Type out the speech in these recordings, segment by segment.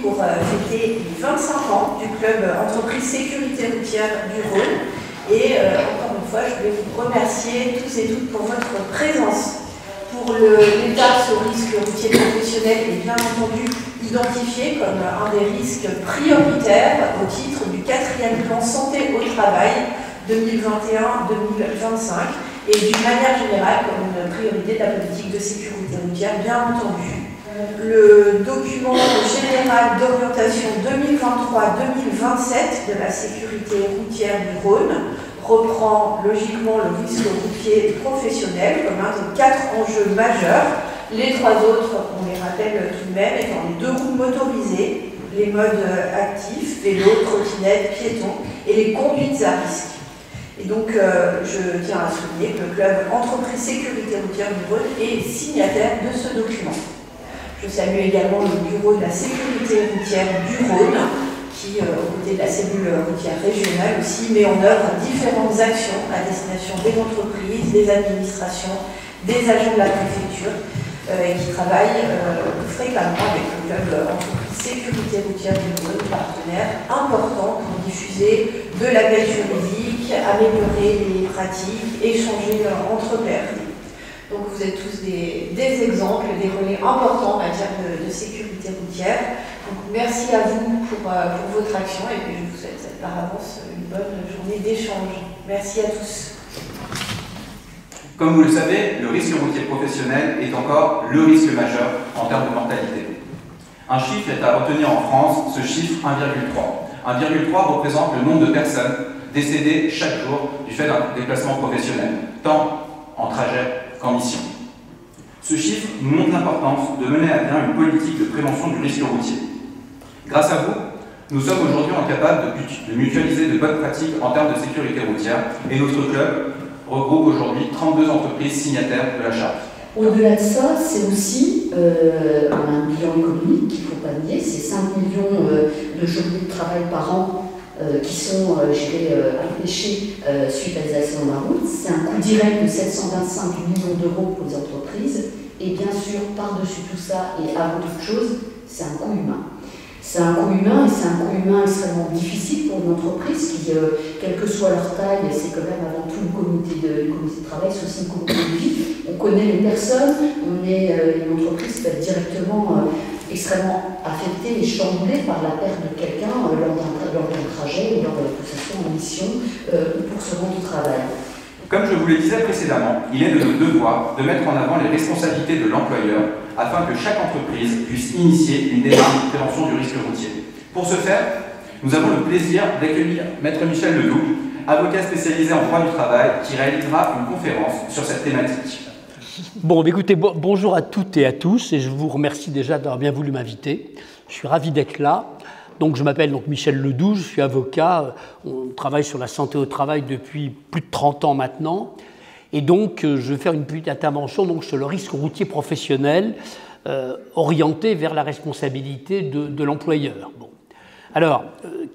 pour fêter les 25 ans du club Entreprise Sécurité Routière du Rhône. Et encore une fois, je voulais vous remercier tous et toutes pour votre présence. Pour l'État, ce risque routier professionnel est bien entendu identifié comme un des risques prioritaires au titre du 4e plan santé au travail 2021-2025 et d'une manière générale comme une priorité de la politique de sécurité routière, bien entendu. Le document général d'orientation 2023-2027 de la sécurité routière du Rhône reprend logiquement le risque routier professionnel comme un des 4 enjeux majeurs. Les 3 autres, on les rappelle tout de même, étant les 2 roues motorisées, les modes actifs, vélo, trottinette, piéton et les conduites à risque. Et donc, je tiens à souligner que le club Entreprise Sécurité Routière du Rhône est signataire de ce document. Je salue également le bureau de la sécurité routière du Rhône, qui, aux côtés de la cellule routière régionale aussi, met en œuvre différentes actions à destination des entreprises, des administrations, des agents de la préfecture, et qui travaillent fréquemment avec le club Entreprise Sécurité Routière du Rhône, partenaire important pour diffuser de la veille juridique, améliorer les pratiques, échanger entre pairs. Donc vous êtes tous des exemples, des relais importants en matière de sécurité routière. Donc merci à vous pour votre action et puis je vous souhaite par avance une bonne journée d'échange. Merci à tous. Comme vous le savez, le risque routier professionnel est encore le risque majeur en termes de mortalité. Un chiffre est à retenir en France, ce chiffre 1,3. 1,3 représente le nombre de personnes décédées chaque jour du fait d'un déplacement professionnel, tant en trajet qu'en mission. Ce chiffre nous montre l'importance de mener à bien une politique de prévention du risque routier. Grâce à vous, nous sommes aujourd'hui capables de mutualiser de bonnes pratiques en termes de sécurité routière et notre club regroupe aujourd'hui 32 entreprises signataires de la charte. Au-delà de ça, c'est aussi un bilan économique qu'il ne faut pas nier, c'est 5 millions de journées de travail par an qui sont empêchés suite à des accidents de la route. C'est un coût direct de 725 millions d'euros pour les entreprises. Et bien sûr, par-dessus tout ça, et avant toute chose, c'est un coût humain. C'est un coût humain et c'est un coût humain extrêmement difficile pour une entreprise qui, quelle que soit leur taille, c'est quand même avant tout une communauté de travail, c'est aussi une communauté de vie. On connaît les personnes, on est une entreprise qui peut être directement extrêmement affectée et chamboulée par la perte de quelqu'un lors d'un trajet ou lors de la possession en mission ou pour se rendre au travail. Comme je vous le disais précédemment, il est de notre devoir de mettre en avant les responsabilités de l'employeur afin que chaque entreprise puisse initier une démarche de prévention du risque routier. Pour ce faire, nous avons le plaisir d'accueillir Maître Michel Ledoux, avocat spécialisé en droit du travail, qui réalisera une conférence sur cette thématique. Bon, écoutez, bonjour à toutes et à tous, et je vous remercie déjà d'avoir bien voulu m'inviter. Je suis ravi d'être là. Donc, je m'appelle Michel Ledoux, je suis avocat, on travaille sur la santé au travail depuis plus de 30 ans maintenant. Et donc, je vais faire une petite intervention sur le risque routier professionnel orienté vers la responsabilité de l'employeur. Bon. Alors,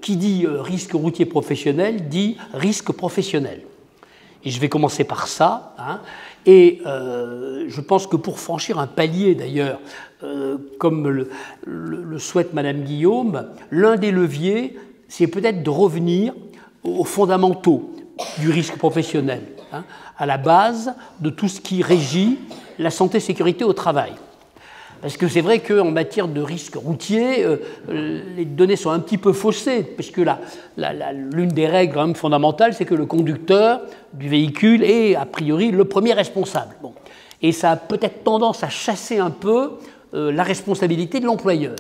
qui dit risque routier professionnel dit risque professionnel. Et je vais commencer par ça. Et je pense que pour franchir un palier, d'ailleurs, comme le souhaite Madame Guillaume, l'un des leviers, c'est peut-être de revenir aux fondamentaux du risque professionnel, à la base de tout ce qui régit la santé-sécurité au travail. Parce que c'est vrai qu'en matière de risque routier, les données sont un petit peu faussées, puisque l'une des règles quand même fondamentales, c'est que le conducteur du véhicule est a priori le premier responsable. Bon. Et ça a peut-être tendance à chasser un peu la responsabilité de l'employeur.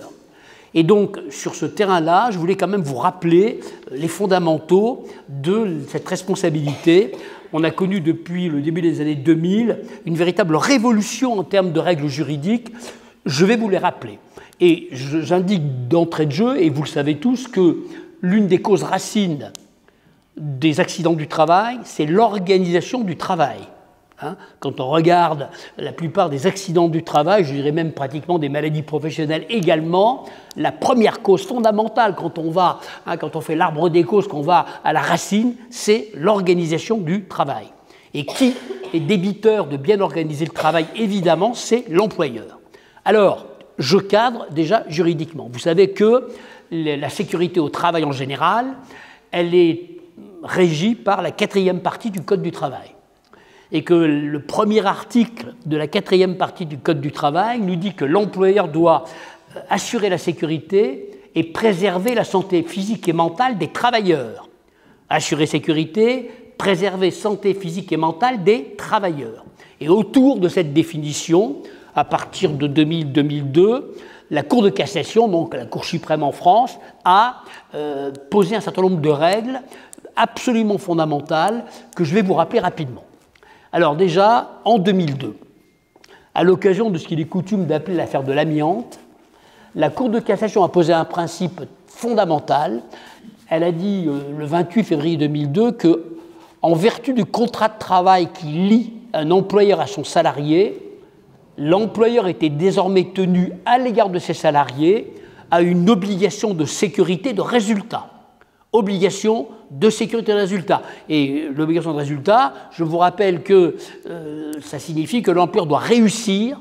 Et donc, sur ce terrain-là, je voulais quand même vous rappeler les fondamentaux de cette responsabilité. On a connu depuis le début des années 2000 une véritable révolution en termes de règles juridiques. Je vais vous les rappeler. Et j'indique d'entrée de jeu, et vous le savez tous, que l'une des causes racines des accidents du travail, c'est l'organisation du travail. Quand on regarde la plupart des accidents du travail, je dirais même pratiquement des maladies professionnelles également, la première cause fondamentale quand on fait l'arbre des causes, qu'on va à la racine, c'est l'organisation du travail. Et qui est débiteur de bien organiser le travail, évidemment, c'est l'employeur. Alors, je cadre déjà juridiquement. Vous savez que la sécurité au travail en général, elle est régie par la 4e partie du Code du travail. Et que le premier article de la 4e partie du Code du travail nous dit que l'employeur doit assurer la sécurité et préserver la santé physique et mentale des travailleurs. Assurer sécurité, préserver santé physique et mentale des travailleurs. Et autour de cette définition, à partir de 2000-2002, la Cour de cassation, donc la Cour suprême en France, a posé un certain nombre de règles absolument fondamentales que je vais vous rappeler rapidement. Alors déjà, en 2002, à l'occasion de ce qu'il est coutume d'appeler l'affaire de l'amiante, la Cour de cassation a posé un principe fondamental. Elle a dit le 28 février 2002 que, en vertu du contrat de travail qui lie un employeur à son salarié, l'employeur était désormais tenu, à l'égard de ses salariés, à une obligation de sécurité de résultat. Obligation de sécurité de résultat. Et l'obligation de résultat, je vous rappelle que ça signifie que l'employeur doit réussir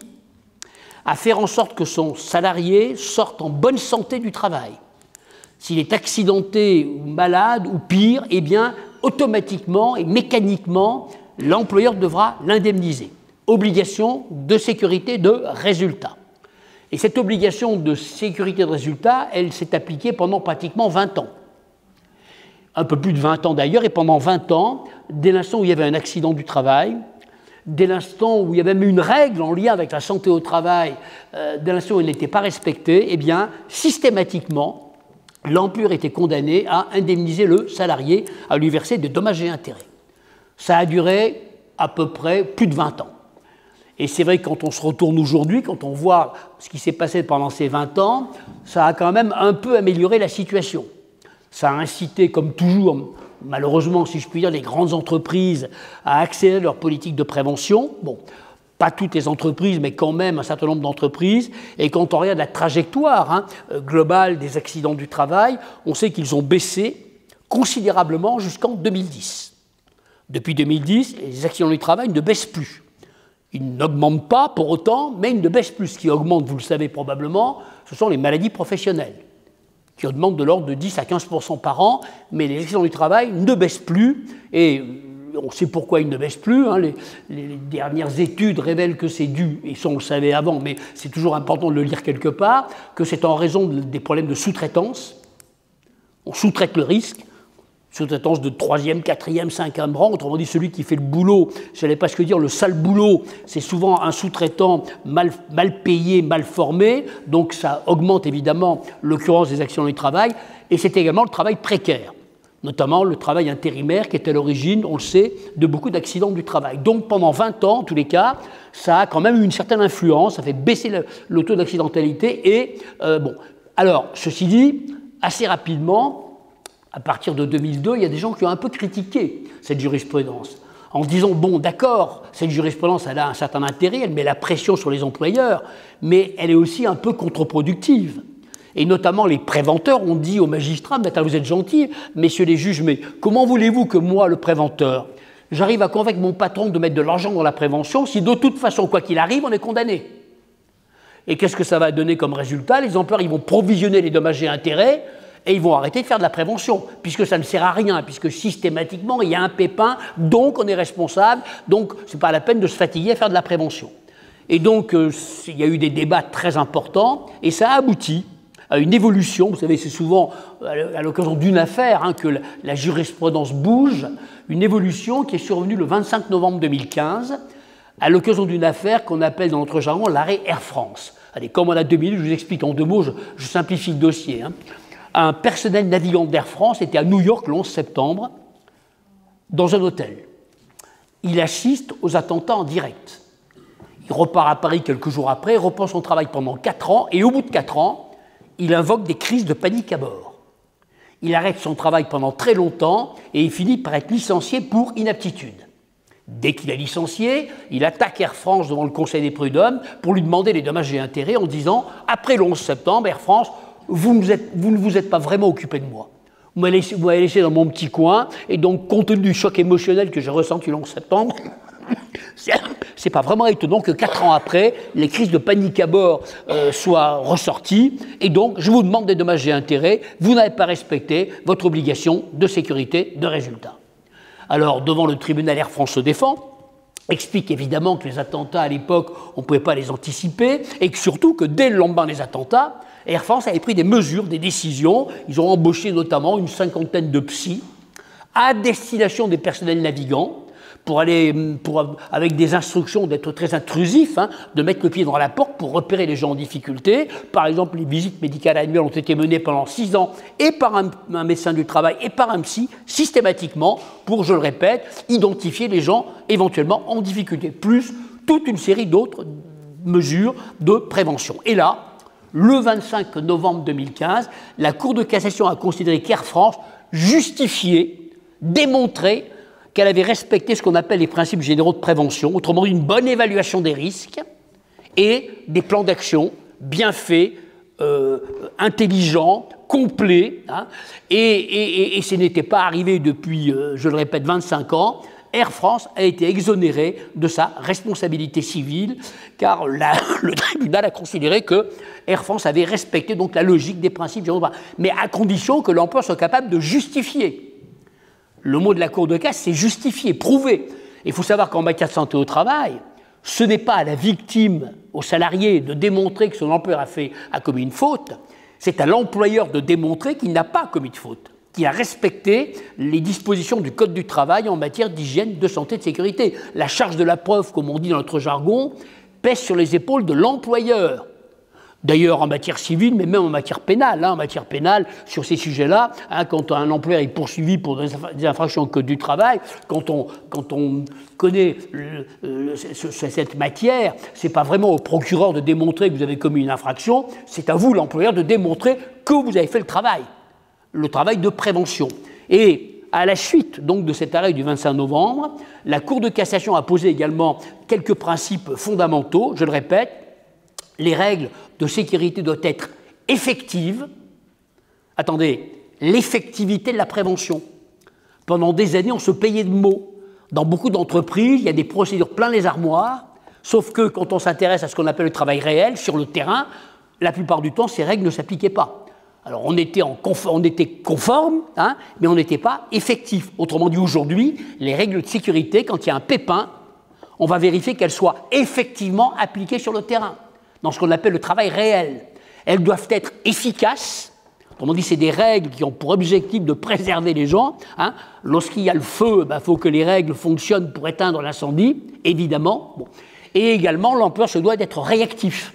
à faire en sorte que son salarié sorte en bonne santé du travail. S'il est accidenté ou malade ou pire, eh bien, automatiquement et mécaniquement, l'employeur devra l'indemniser. Obligation de sécurité de résultat. Et cette obligation de sécurité de résultat, elle s'est appliquée pendant pratiquement 20 ans. Un peu plus de 20 ans d'ailleurs, et pendant 20 ans, dès l'instant où il y avait un accident du travail, dès l'instant où il y avait même une règle en lien avec la santé au travail, dès l'instant où elle n'était pas respectée, eh bien, systématiquement, l'employeur était condamné à indemniser le salarié, à lui verser des dommages et intérêts. Ça a duré à peu près plus de 20 ans. Et c'est vrai que quand on se retourne aujourd'hui, quand on voit ce qui s'est passé pendant ces 20 ans, ça a quand même un peu amélioré la situation. Ça a incité, comme toujours, malheureusement, si je puis dire, les grandes entreprises à accélérer leur politique de prévention. Bon, pas toutes les entreprises, mais quand même un certain nombre d'entreprises. Et quand on regarde la trajectoire globale des accidents du travail, on sait qu'ils ont baissé considérablement jusqu'en 2010. Depuis 2010, les accidents du travail ne baissent plus. Ils n'augmentent pas pour autant, mais ils ne baissent plus. Ce qui augmente, vous le savez probablement, ce sont les maladies professionnelles, qui augmentent de l'ordre de 10 à 15% par an, mais les accidents du travail ne baissent plus, et on sait pourquoi ils ne baissent plus. Les dernières études révèlent que c'est dû, et ça on le savait avant, mais c'est toujours important de le lire quelque part, que c'est en raison des problèmes de sous-traitance. On sous-traite le risque, sous-traitance de 3e, 4e, 5e rang, autrement dit celui qui fait le boulot, je n'allais pas ce que dire, le sale boulot, c'est souvent un sous-traitant mal payé, mal formé, donc ça augmente évidemment l'occurrence des accidents du travail, et c'est également le travail précaire, notamment le travail intérimaire qui est à l'origine, on le sait, de beaucoup d'accidents du travail. Donc pendant 20 ans, en tous les cas, ça a quand même eu une certaine influence, ça fait baisser le taux d'accidentalité, et bon. Alors, ceci dit, assez rapidement, à partir de 2002, il y a des gens qui ont un peu critiqué cette jurisprudence, en disant, bon, d'accord, cette jurisprudence, elle a un certain intérêt, elle met la pression sur les employeurs, mais elle est aussi un peu contre-productive. Et notamment, les préventeurs ont dit aux magistrats, mais attends, vous êtes gentils, messieurs les juges, mais comment voulez-vous que moi, le préventeur, j'arrive à convaincre mon patron de mettre de l'argent dans la prévention si de toute façon, quoi qu'il arrive, on est condamné? Et qu'est-ce que ça va donner comme résultat? Les employeurs, ils vont provisionner les dommages et intérêts, et ils vont arrêter de faire de la prévention, puisque ça ne sert à rien, puisque systématiquement, il y a un pépin, donc on est responsable, donc ce n'est pas la peine de se fatiguer à faire de la prévention. Et donc, il y a eu des débats très importants, et ça a abouti à une évolution. Vous savez, c'est souvent à l'occasion d'une affaire que la jurisprudence bouge, une évolution qui est survenue le 25 novembre 2015, à l'occasion d'une affaire qu'on appelle dans notre jargon l'arrêt Air France. Allez, comme on a 2 minutes, je vous explique en 2 mots, je simplifie le dossier. Un personnel navigant d'Air France était à New York le 11 septembre, dans un hôtel. Il assiste aux attentats en direct. Il repart à Paris quelques jours après, reprend son travail pendant 4 ans, et au bout de 4 ans, il invoque des crises de panique à bord. Il arrête son travail pendant très longtemps, et il finit par être licencié pour inaptitude. Dès qu'il est licencié, il attaque Air France devant le Conseil des prud'hommes pour lui demander les dommages et intérêts en disant « Après le 11 septembre, Air France, vous ne vous êtes pas vraiment occupé de moi. Vous m'avez laissé dans mon petit coin, et donc, compte tenu du choc émotionnel que j'ai ressenti le 11 septembre, c'est pas vraiment étonnant que 4 ans après, les crises de panique à bord soient ressorties. Et donc, je vous demande des dommages et intérêts. Vous n'avez pas respecté votre obligation de sécurité de résultat. Alors, devant le tribunal, Air France se défend, explique évidemment que les attentats à l'époque, on ne pouvait pas les anticiper, et que surtout que dès le lendemain des attentats, Air France avait pris des mesures, des décisions. Ils ont embauché notamment une 50aine de psys à destination des personnels navigants avec des instructions d'être très intrusifs, hein, de mettre le pied dans la porte pour repérer les gens en difficulté. Par exemple, les visites médicales annuelles ont été menées pendant 6 ans et par un médecin du travail et par un psy, systématiquement, pour, je le répète, identifier les gens éventuellement en difficulté, plus toute une série d'autres mesures de prévention. Et là, le 25 novembre 2015, la Cour de cassation a considéré qu'Air France justifiait, démontrait qu'elle avait respecté ce qu'on appelle les principes généraux de prévention, autrement dit une bonne évaluation des risques et des plans d'action bien faits, intelligents, complets. Hein, et ce n'était pas arrivé depuis, je le répète, 25 ans. Air France a été exonérée de sa responsabilité civile, car le tribunal a considéré que Air France avait respecté donc la logique des principes généraux, mais à condition que l'employeur soit capable de justifier. Le mot de la Cour de casse, c'est justifier, prouver. Il faut savoir qu'en matière de santé au travail, ce n'est pas à la victime, au salarié, de démontrer que son employeur a commis une faute, c'est à l'employeur de démontrer qu'il n'a pas commis de faute, qu'il a respecté les dispositions du Code du travail en matière d'hygiène, de santé et de sécurité. La charge de la preuve, comme on dit dans notre jargon, pèse sur les épaules de l'employeur. D'ailleurs, en matière civile, mais même en matière pénale. En matière pénale, sur ces sujets-là, quand un employeur est poursuivi pour des infractions au Code du travail, quand on connaît cette matière, ce n'est pas vraiment au procureur de démontrer que vous avez commis une infraction, c'est à vous, l'employeur, de démontrer que vous avez fait le travail de prévention. Et à la suite donc de cet arrêt du 25 novembre, la Cour de cassation a posé également quelques principes fondamentaux, je le répète. Les règles de sécurité doivent être effectives. Attendez, l'effectivité de la prévention. Pendant des années, on se payait de mots. Dans beaucoup d'entreprises, il y a des procédures plein les armoires, sauf que quand on s'intéresse à ce qu'on appelle le travail réel, sur le terrain, la plupart du temps, ces règles ne s'appliquaient pas. Alors, on était conforme, hein, mais on n'était pas effectif. Autrement dit, aujourd'hui, les règles de sécurité, quand il y a un pépin, on va vérifier qu'elles soient effectivement appliquées sur le terrain, dans ce qu'on appelle le travail réel. Elles doivent être efficaces. Autrement dit, c'est des règles qui ont pour objectif de préserver les gens. Hein. Lorsqu'il y a le feu, il faut que les règles fonctionnent pour éteindre l'incendie, évidemment. Bon. Et également, l'employeur se doit d'être réactif.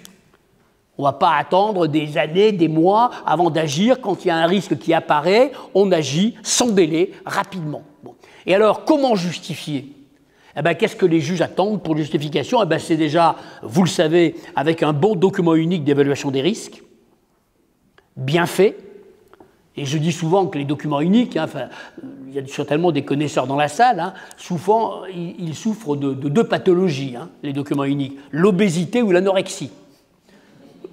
On ne va pas attendre des années, des mois avant d'agir. Quand il y a un risque qui apparaît, on agit sans délai, rapidement. Bon. Et alors, comment justifier ? Qu'est-ce que les juges attendent pour justification ? C'est déjà, vous le savez, avec un bon document unique d'évaluation des risques, bien fait. Et je dis souvent que les documents uniques, il y a certainement des connaisseurs dans la salle, souvent ils souffrent de 2 pathologies, les documents uniques, l'obésité ou l'anorexie.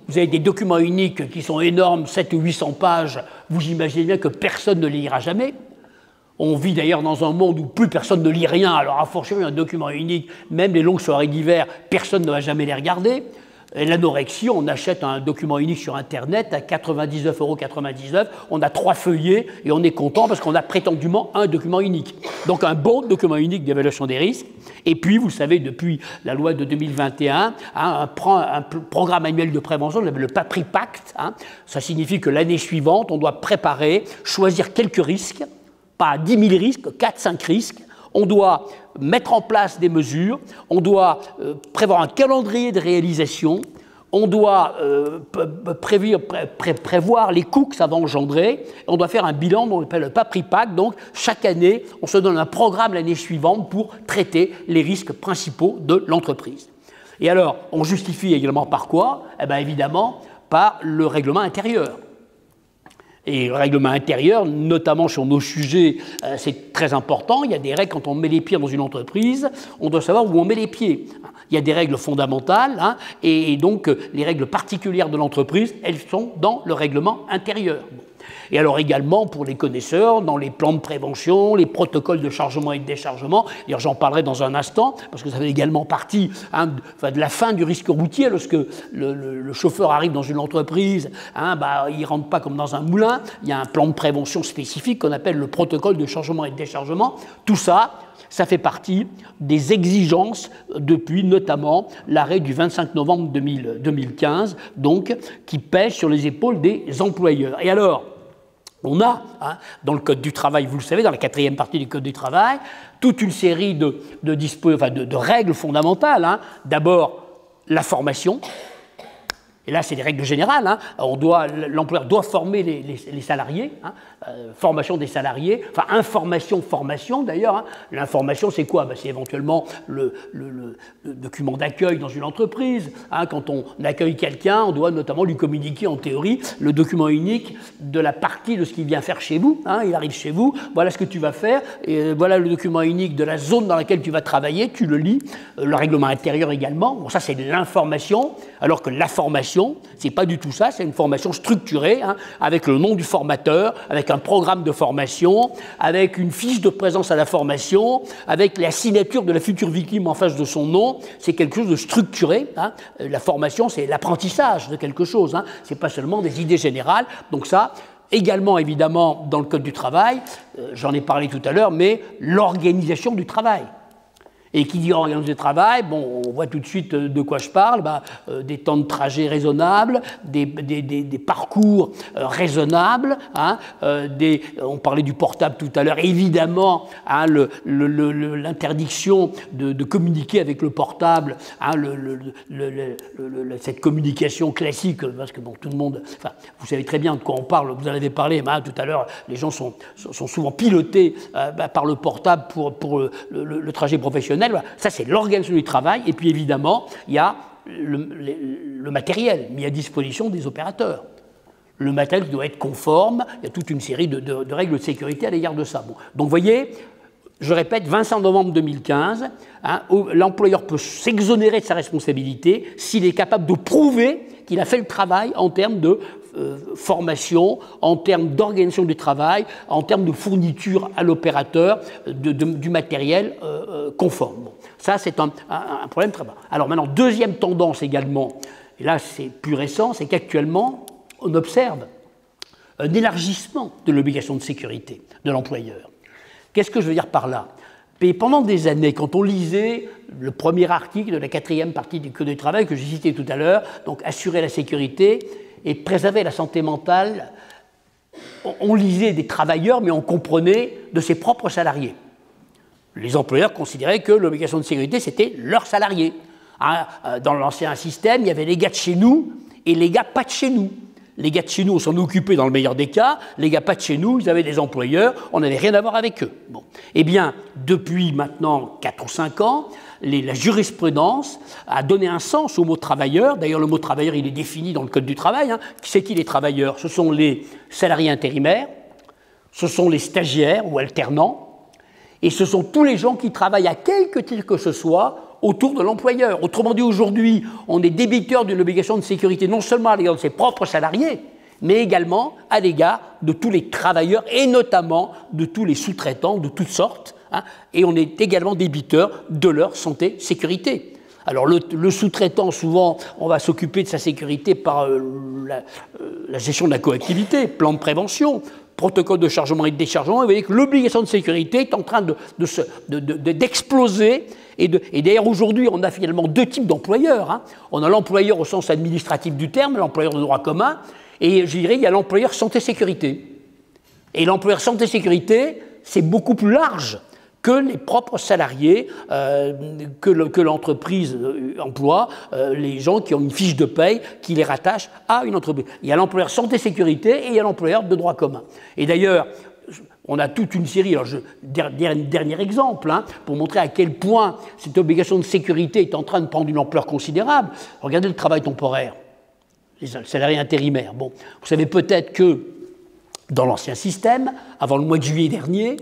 Vous avez des documents uniques qui sont énormes, 700 ou 800 pages, vous imaginez bien que personne ne les lira jamais. On vit d'ailleurs dans un monde où plus personne ne lit rien, alors a fortiori un document unique, même les longues soirées d'hiver, personne ne va jamais les regarder. L'anorexie, on achète un document unique sur Internet à 99,99 €, on a 3 feuillets et on est content parce qu'on a prétendument un document unique. Donc un bon document unique d'évaluation des risques. Et puis, vous savez, depuis la loi de 2021, un programme annuel de prévention, le PAPRIPACT, ça signifie que l'année suivante, on doit préparer, choisir quelques risques, pas 10 000 risques, 4-5 risques. On doit mettre en place des mesures, on doit prévoir un calendrier de réalisation, on doit prévoir les coûts que ça va engendrer, on doit faire un bilan dont on appelle le PAPRIPACT. Donc, chaque année, on se donne un programme l'année suivante pour traiter les risques principaux de l'entreprise. Et alors, on justifie également par quoi ? Évidemment, par le règlement intérieur. Et le règlement intérieur, notamment sur nos sujets, c'est très important. Il y a des règles quand on met les pieds dans une entreprise, on doit savoir où on met les pieds. Il y a des règles fondamentales, et donc les règles particulières de l'entreprise, elles sont dans le règlement intérieur. Et alors également, pour les connaisseurs, dans les plans de prévention, les protocoles de chargement et de déchargement, d'ailleurs j'en parlerai dans un instant, parce que ça fait également partie de la fin du risque routier, lorsque le chauffeur arrive dans une entreprise, il ne rentre pas comme dans un moulin, il y a un plan de prévention spécifique qu'on appelle le protocole de chargement et de déchargement. Tout ça, ça fait partie des exigences depuis notamment l'arrêt du 25 novembre 2015, donc, qui pèse sur les épaules des employeurs. Et alors, on a, dans le Code du travail, vous le savez, dans la 4e partie du Code du travail, toute une série de règles fondamentales. D'abord, la formation. Et là, c'est des règles générales. L'employeur doit former les salariés, formation des salariés, information, formation d'ailleurs. L'information, c'est quoi? C'est éventuellement le document d'accueil dans une entreprise. Quand on accueille quelqu'un, on doit notamment lui communiquer en théorie le document unique de la partie de ce qu'il vient faire chez vous. Il arrive chez vous, voilà ce que tu vas faire, et voilà le document unique de la zone dans laquelle tu vas travailler, tu le lis, le règlement intérieur également. Bon, ça, c'est de l'information, alors que la formation, c'est pas du tout ça, c'est une formation structurée, avec le nom du formateur, avec un programme de formation, avec une fiche de présence à la formation, avec la signature de la future victime en face de son nom. C'est quelque chose de structuré. La formation, c'est l'apprentissage de quelque chose. C'est pas seulement des idées générales. Donc ça, également évidemment dans le Code du travail, j'en ai parlé tout à l'heure, mais l'organisation du travail. Et qui dit organisation du travail, bon, on voit tout de suite de quoi je parle, des temps de trajet raisonnables, des parcours raisonnables, on parlait du portable tout à l'heure, évidemment, l'interdiction de communiquer avec le portable, cette communication classique, parce que bon, tout le monde, vous savez très bien de quoi on parle, vous en avez parlé, tout à l'heure, les gens sont souvent pilotés par le portable pour le trajet professionnel. Ça, c'est l'organisation du travail. Et puis, évidemment, il y a le matériel mis à disposition des opérateurs. Le matériel doit être conforme. Il y a toute une série de règles de sécurité à l'égard de ça. Bon. Donc, vous voyez, je répète, 25 novembre 2015, l'employeur peut s'exonérer de sa responsabilité s'il est capable de prouver qu'il a fait le travail en termes de formation, en termes d'organisation du travail, en termes de fourniture à l'opérateur du matériel conforme. Bon, ça, c'est un problème très bas. Alors maintenant, deuxième tendance également, et là c'est plus récent, c'est qu'actuellement, on observe un élargissement de l'obligation de sécurité de l'employeur. Qu'est-ce que je veux dire par là? Et pendant des années, quand on lisait le premier article de la 4e partie du Code du travail que j'ai cité tout à l'heure, donc assurer la sécurité et préserver la santé mentale, on lisait des travailleurs, mais on comprenait de ses propres salariés. Les employeurs considéraient que l'obligation de sécurité, c'était leurs salariés. Dans l'ancien système, il y avait les gars de chez nous et les gars pas de chez nous. Les gars de chez nous, on s'en occupait dans le meilleur des cas. Les gars pas de chez nous, ils avaient des employeurs, on n'avait rien à voir avec eux. Bon. Eh bien, depuis maintenant 4 ou 5 ans, la jurisprudence a donné un sens au mot travailleur. D'ailleurs, le mot travailleur, il est défini dans le Code du travail. C'est qui les travailleurs? Ce sont les salariés intérimaires, ce sont les stagiaires ou alternants, et ce sont tous les gens qui travaillent à quelque titre que ce soit autour de l'employeur. Autrement dit, aujourd'hui, on est débiteur d'une obligation de sécurité non seulement à l'égard de ses propres salariés, mais également à l'égard de tous les travailleurs et notamment de tous les sous-traitants de toutes sortes. Et on est également débiteur de leur santé, sécurité. Alors le sous-traitant, souvent, on va s'occuper de sa sécurité par la gestion de la coactivité, plan de prévention, protocole de chargement et de déchargement. Et vous voyez que l'obligation de sécurité est en train d'exploser. Et d'ailleurs, aujourd'hui, on a finalement 2 types d'employeurs. On a l'employeur au sens administratif du terme, l'employeur de droit commun, et je dirais il y a l'employeur santé-sécurité. Et l'employeur santé-sécurité, c'est beaucoup plus large que les propres salariés, que l'entreprise emploie, les gens qui ont une fiche de paye qui les rattache à une entreprise. Il y a l'employeur santé-sécurité et il y a l'employeur de droit commun. Et d'ailleurs, on a toute une série, alors dernier exemple, pour montrer à quel point cette obligation de sécurité est en train de prendre une ampleur considérable. Regardez le travail temporaire, les salariés intérimaires. Bon, vous savez peut-être que dans l'ancien système, avant le mois de juillet dernier,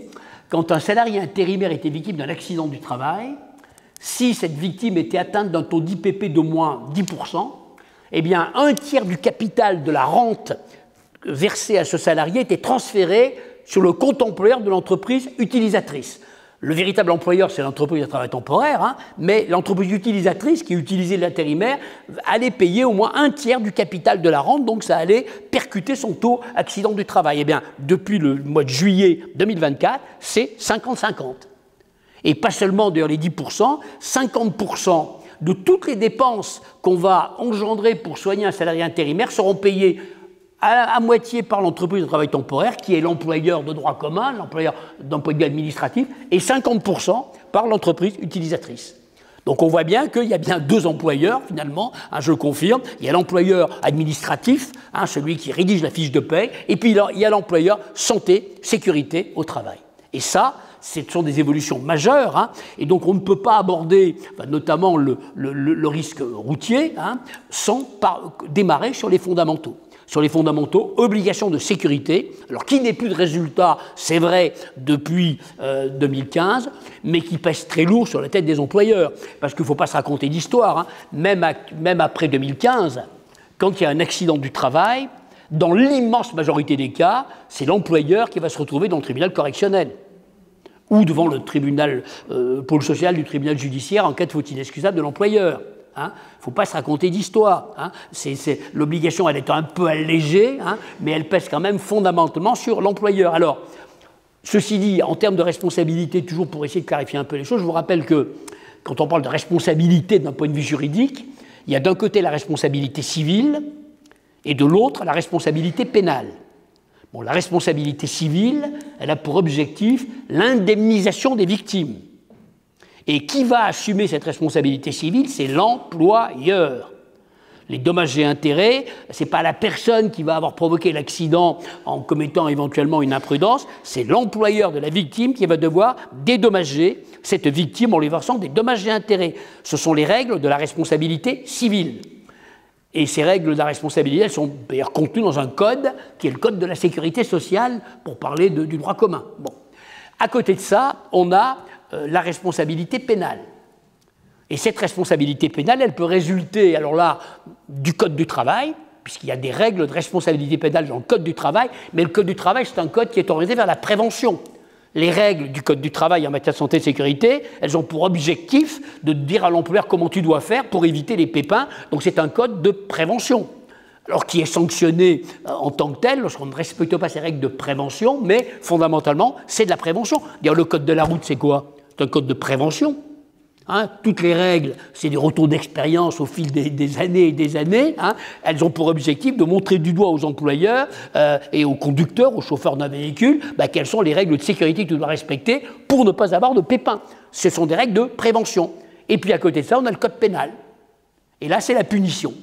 quand un salarié intérimaire était victime d'un accident du travail, si cette victime était atteinte d'un taux d'IPP d'au moins 10%, eh bien, 1/3 du capital de la rente versé à ce salarié était transféré sur le compte employeur de l'entreprise utilisatrice. Le véritable employeur, c'est l'entreprise de travail temporaire, hein, mais l'entreprise utilisatrice qui utilisait l'intérimaire allait payer au moins un tiers du capital de la rente, donc ça allait percuter son taux accident du travail. Eh bien, depuis le mois de juillet 2024, c'est 50-50. Et pas seulement d'ailleurs les 10%, 50% de toutes les dépenses qu'on va engendrer pour soigner un salarié intérimaire seront payées à moitié par l'entreprise de travail temporaire, qui est l'employeur de droit commun, l'employeur d'un point de vue administratif, et 50% par l'entreprise utilisatrice. Donc on voit bien qu'il y a bien deux employeurs, finalement, hein, je le confirme. Il y a l'employeur administratif, hein, celui qui rédige la fiche de paie, et puis il y a l'employeur santé, sécurité au travail. Et ça, ce sont des évolutions majeures, hein, et donc on ne peut pas aborder, notamment le risque routier, hein, sans démarrer sur les fondamentaux. Sur les fondamentaux, obligation de sécurité, alors qui n'est plus de résultat, c'est vrai, depuis 2015, mais qui pèse très lourd sur la tête des employeurs. Parce qu'il ne faut pas se raconter d'histoire, hein. Même après 2015, quand il y a un accident du travail, dans l'immense majorité des cas, c'est l'employeur qui va se retrouver dans le tribunal correctionnel ou devant le tribunal pôle social du tribunal judiciaire en cas de faute inexcusable de l'employeur. Il ne faut pas se raconter d'histoire. Hein. L'obligation, elle est un peu allégée, hein, mais elle pèse quand même fondamentalement sur l'employeur. Alors, ceci dit, en termes de responsabilité, toujours pour essayer de clarifier un peu les choses, je vous rappelle que quand on parle de responsabilité d'un point de vue juridique, il y a d'un côté la responsabilité civile et de l'autre la responsabilité pénale. Bon, la responsabilité civile, elle a pour objectif l'indemnisation des victimes. Et qui va assumer cette responsabilité civile? C'est l'employeur. Les dommages et intérêts, ce n'est pas la personne qui va avoir provoqué l'accident en commettant éventuellement une imprudence, c'est l'employeur de la victime qui va devoir dédommager cette victime en lui versant des dommages et intérêts. Ce sont les règles de la responsabilité civile. Et ces règles de la responsabilité, elles sont d'ailleurs contenues dans un code, qui est le code de la sécurité sociale, pour parler du droit commun. Bon. À côté de ça, on a la responsabilité pénale. Et cette responsabilité pénale, elle peut résulter, alors là, du Code du travail, puisqu'il y a des règles de responsabilité pénale dans le Code du travail, mais le Code du travail, c'est un code qui est orienté vers la prévention. Les règles du Code du travail en matière de santé et de sécurité, elles ont pour objectif de dire à l'employeur comment tu dois faire pour éviter les pépins. Donc c'est un code de prévention. Alors qui est sanctionné en tant que tel lorsqu'on ne respecte pas ces règles de prévention, mais fondamentalement, c'est de la prévention. D'ailleurs, le Code de la route, c'est quoi? C'est un code de prévention. Hein, toutes les règles, c'est des retours d'expérience au fil des années et des années. Hein, elles ont pour objectif de montrer du doigt aux employeurs et aux conducteurs, aux chauffeurs d'un véhicule, quelles sont les règles de sécurité que tu dois respecter pour ne pas avoir de pépins. Ce sont des règles de prévention. Et puis à côté de ça, on a le code pénal. Et là, c'est la punition.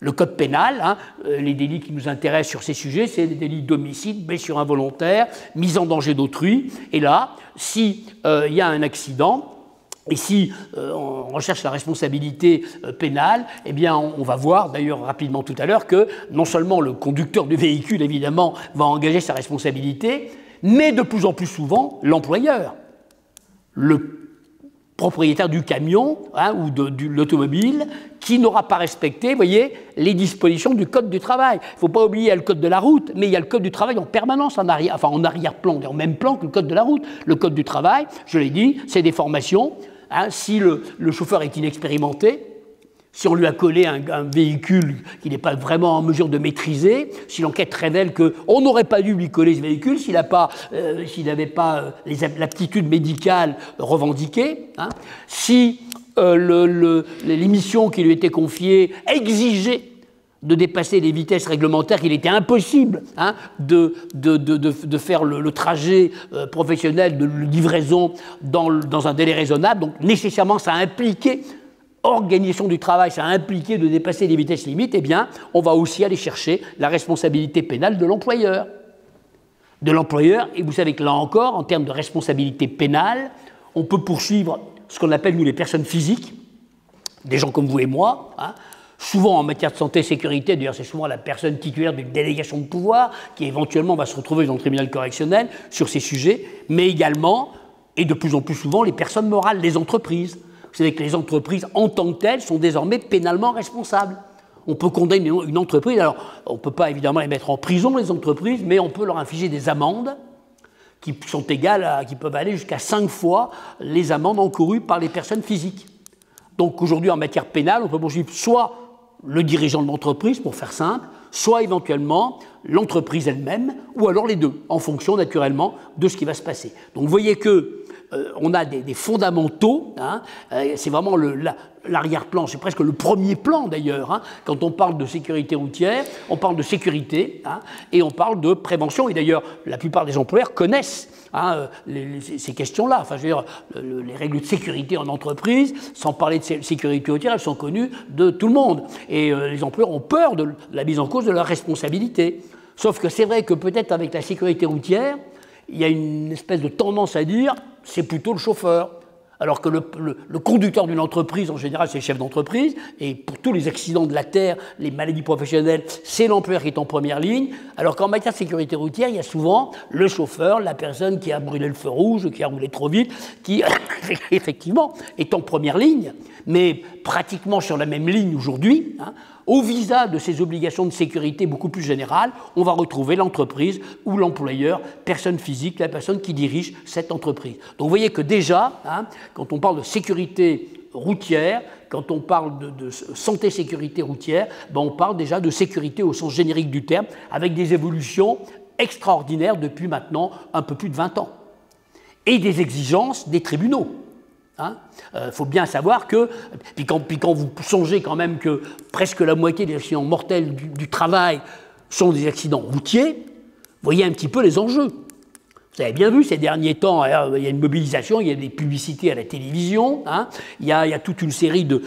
Le code pénal, hein, les délits qui nous intéressent sur ces sujets, c'est les délits d'homicide, blessure involontaire, mise en danger d'autrui. Et là, si y a un accident, et si on recherche la responsabilité pénale, eh bien on va voir d'ailleurs rapidement tout à l'heure que non seulement le conducteur du véhicule, évidemment, va engager sa responsabilité, mais de plus en plus souvent, l'employeur, le propriétaire du camion hein, ou de l'automobile qui n'aura pas respecté, voyez, les dispositions du Code du travail. Il ne faut pas oublier, il y a le Code de la route, mais il y a le Code du travail en permanence, en arrière-plan, en même plan que le Code de la route. Le Code du travail, je l'ai dit, c'est des formations. Hein, si le chauffeur est inexpérimenté, si on lui a collé un véhicule qu'il n'est pas vraiment en mesure de maîtriser, si l'enquête révèle qu'on n'aurait pas dû lui coller ce véhicule, s'il n'avait pas l'aptitude médicale revendiquée, hein, si les missions qui lui étaient confiées exigeaient de dépasser les vitesses réglementaires, qu'il était impossible hein, de faire le trajet professionnel de livraison dans un délai raisonnable, donc nécessairement ça a impliqué organisation du travail, ça a impliqué de dépasser les vitesses limites, eh bien, on va aussi aller chercher la responsabilité pénale de l'employeur. Et vous savez que là encore, en termes de responsabilité pénale, on peut poursuivre ce qu'on appelle, nous, les personnes physiques, des gens comme vous et moi, hein, souvent en matière de santé et sécurité, d'ailleurs c'est souvent la personne titulaire d'une délégation de pouvoir qui éventuellement va se retrouver dans le tribunal correctionnel sur ces sujets, mais également, et de plus en plus souvent, les personnes morales, les entreprises. Vous savez que les entreprises, en tant que telles, sont désormais pénalement responsables. On peut condamner une entreprise, alors on ne peut pas évidemment les mettre en prison, les entreprises, mais on peut leur infliger des amendes qui sont égales, qui peuvent aller jusqu'à 5 fois les amendes encourues par les personnes physiques. Donc aujourd'hui, en matière pénale, on peut poursuivre soit le dirigeant de l'entreprise, pour faire simple, soit éventuellement l'entreprise elle-même, ou alors les deux, en fonction naturellement de ce qui va se passer. Donc vous voyez que on a des fondamentaux, hein, c'est vraiment l'arrière-plan, c'est presque le premier plan d'ailleurs. Hein. Quand on parle de sécurité routière, on parle de sécurité, hein, et on parle de prévention. Et d'ailleurs, la plupart des employeurs connaissent ces questions-là. Enfin, je veux dire, les règles de sécurité en entreprise, sans parler de sécurité routière, elles sont connues de tout le monde. Et les employeurs ont peur de la mise en cause de leur responsabilité. Sauf que c'est vrai que peut-être avec la sécurité routière, il y a une espèce de tendance à dire c'est plutôt le chauffeur. Alors que le conducteur d'une entreprise, en général, c'est le chef d'entreprise, et pour tous les accidents de la terre, les maladies professionnelles, c'est l'employeur qui est en première ligne, alors qu'en matière de sécurité routière, il y a souvent le chauffeur, la personne qui a brûlé le feu rouge, qui a roulé trop vite, qui, effectivement, est en première ligne, mais pratiquement sur la même ligne aujourd'hui, hein. Au visa de ces obligations de sécurité beaucoup plus générales, on va retrouver l'entreprise ou l'employeur, personne physique, la personne qui dirige cette entreprise. Donc vous voyez que déjà, hein, quand on parle de sécurité routière, quand on parle de santé-sécurité routière, ben on parle déjà de sécurité au sens générique du terme, avec des évolutions extraordinaires depuis maintenant un peu plus de 20 ans. Et des exigences des tribunaux. Faut bien savoir que, puis quand vous songez quand même que presque la moitié des accidents mortels du travail sont des accidents routiers, vous voyez un petit peu les enjeux. Vous avez bien vu ces derniers temps, il y a une mobilisation, il y a des publicités à la télévision, hein, il y a toute une série de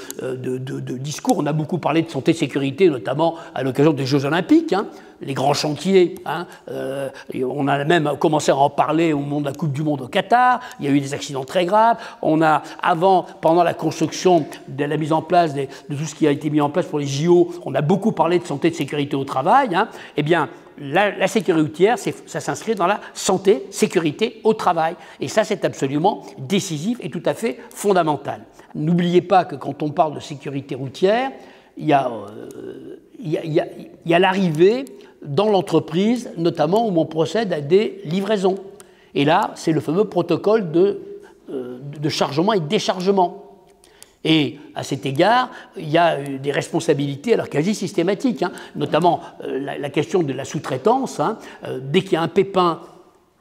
discours. On a beaucoup parlé de santé-sécurité, notamment à l'occasion des Jeux Olympiques, hein, les grands chantiers. Hein, on a même commencé à en parler au moment de la Coupe du Monde au Qatar. Il y a eu des accidents très graves. On a, pendant la construction de la mise en place de tout ce qui a été mis en place pour les JO, on a beaucoup parlé de santé et de sécurité au travail. Hein, eh bien, la sécurité routière, ça s'inscrit dans la santé, sécurité au travail. Et ça, c'est absolument décisif et tout à fait fondamental. N'oubliez pas que quand on parle de sécurité routière, il y a l'arrivée dans l'entreprise, notamment où on procède à des livraisons. Et là, c'est le fameux protocole de chargement et de déchargement. Et à cet égard, il y a des responsabilités alors quasi systématiques, hein, notamment la question de la sous-traitance. Hein, dès qu'il y a un pépin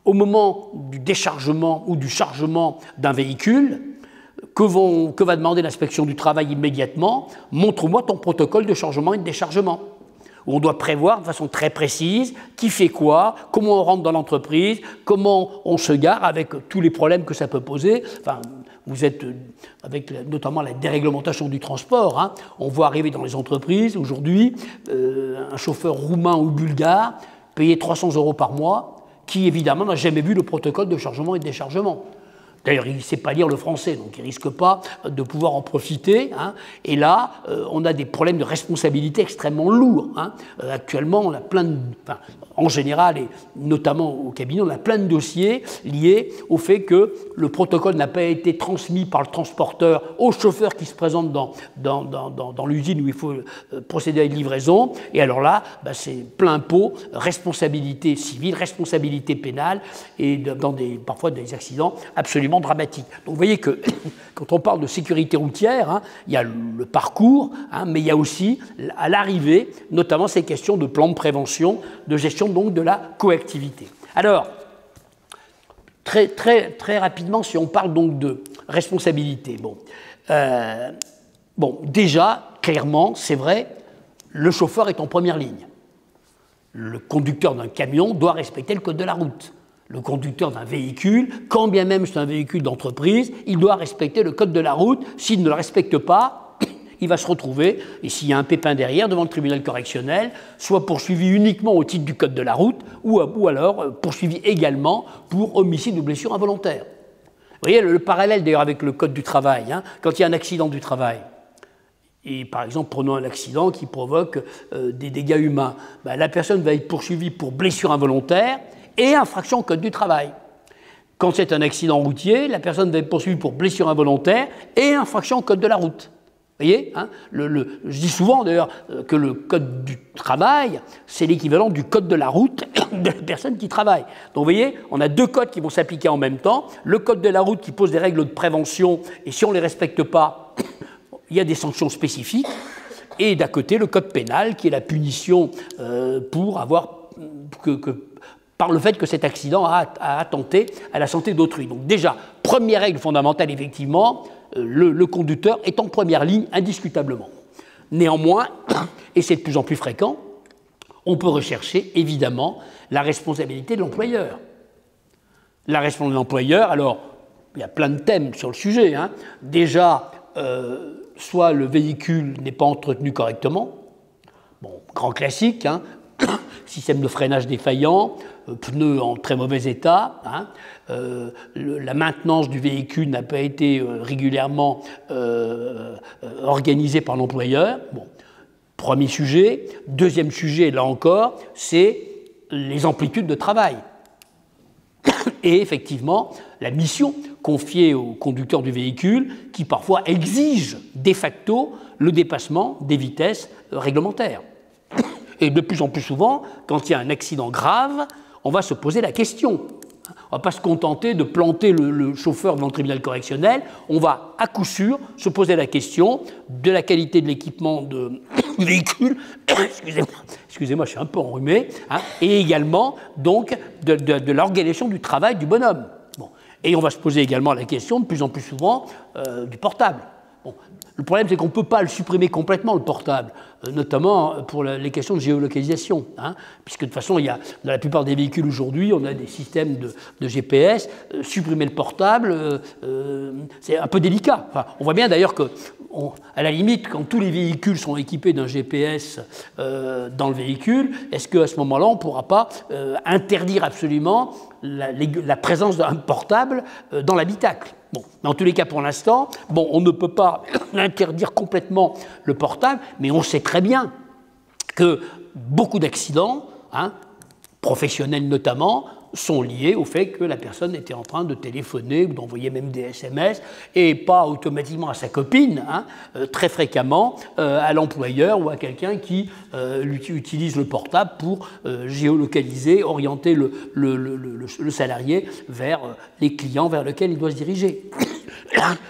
au moment du déchargement ou du chargement d'un véhicule, que va demander l'inspection du travail immédiatement? Montre-moi ton protocole de chargement et de déchargement. Où on doit prévoir de façon très précise qui fait quoi, comment on rentre dans l'entreprise, comment on se gare avec tous les problèmes que ça peut poser. Enfin, vous êtes avec notamment la déréglementation du transport. Hein, on voit arriver dans les entreprises aujourd'hui un chauffeur roumain ou bulgare payé 300 € par mois qui évidemment n'a jamais vu le protocole de chargement et de déchargement. D'ailleurs, il ne sait pas lire le français, donc il ne risque pas de pouvoir en profiter. Hein. Et là, on a des problèmes de responsabilité extrêmement lourds. Hein. Actuellement, on a en général, et notamment au cabinet, on a plein de dossiers liés au fait que le protocole n'a pas été transmis par le transporteur au chauffeur qui se présente dans l'usine où il faut procéder à une livraison. Et alors là, c'est plein pot, responsabilité civile, responsabilité pénale, et parfois des accidents absolument dramatique. Donc vous voyez que quand on parle de sécurité routière, hein, il y a le parcours, hein, mais il y a aussi à l'arrivée, notamment ces questions de plan de prévention, de gestion donc de la coactivité. Alors, très, très, très rapidement, si on parle donc de responsabilité, déjà, clairement, c'est vrai, le chauffeur est en première ligne. Le conducteur d'un camion doit respecter le code de la route. Le conducteur d'un véhicule, quand bien même c'est un véhicule d'entreprise, il doit respecter le code de la route. S'il ne le respecte pas, il va se retrouver, et s'il y a un pépin derrière, devant le tribunal correctionnel, soit poursuivi uniquement au titre du code de la route, ou alors poursuivi également pour homicide ou blessure involontaire. Vous voyez le parallèle d'ailleurs avec le code du travail, hein, quand il y a un accident du travail. Et par exemple, prenons un accident qui provoque des dégâts humains. La personne va être poursuivie pour blessure involontaire et infraction au code du travail. Quand c'est un accident routier, la personne va être poursuivie pour blessure involontaire et infraction au code de la route. Vous voyez, hein, je dis souvent d'ailleurs que le code du travail, c'est l'équivalent du code de la route de la personne qui travaille. Donc vous voyez, on a deux codes qui vont s'appliquer en même temps. Le code de la route qui pose des règles de prévention, et si on ne les respecte pas, il y a des sanctions spécifiques. Et d'à côté, le code pénal qui est la punition pour avoir... par le fait que cet accident a attenté à la santé d'autrui. Donc déjà, première règle fondamentale, effectivement, le conducteur est en première ligne, indiscutablement. Néanmoins, et c'est de plus en plus fréquent, on peut rechercher, évidemment, la responsabilité de l'employeur. La responsabilité de l'employeur, alors, il y a plein de thèmes sur le sujet. Hein. Déjà, soit le véhicule n'est pas entretenu correctement, bon, grand classique, hein, système de freinage défaillant, pneus en très mauvais état, hein, la maintenance du véhicule n'a pas été régulièrement organisée par l'employeur. Bon, premier sujet. Deuxième sujet, là encore, c'est les amplitudes de travail. Et effectivement, la mission confiée au conducteur du véhicule qui parfois exige de facto le dépassement des vitesses réglementaires. Et de plus en plus souvent, quand il y a un accident grave, on va se poser la question. On ne va pas se contenter de planter le chauffeur devant le tribunal correctionnel, on va à coup sûr se poser la question de la qualité de l'équipement du véhicule, excusez-moi, je suis un peu enrhumé, hein, et également donc de l'organisation du travail du bonhomme. Bon. Et on va se poser également la question de plus en plus souvent du portable. Bon. Le problème, c'est qu'on ne peut pas le supprimer complètement, le portable, notamment pour les questions de géolocalisation, hein, puisque de toute façon, dans la plupart des véhicules aujourd'hui, on a des systèmes de GPS. Supprimer le portable, c'est un peu délicat. Enfin, on voit bien d'ailleurs que, à la limite, quand tous les véhicules sont équipés d'un GPS dans le véhicule, est-ce qu'à ce moment-là, on ne pourra pas interdire absolument la présence d'un portable dans l'habitacle? Bon, mais en tous les cas, pour l'instant, bon, on ne peut pas interdire complètement le portable, mais on sait très bien que beaucoup d'accidents, hein, professionnels notamment, sont liés au fait que la personne était en train de téléphoner ou d'envoyer même des SMS, et pas automatiquement à sa copine, hein, très fréquemment à l'employeur ou à quelqu'un qui utilise le portable pour géolocaliser, orienter le salarié vers les clients vers lesquels il doit se diriger.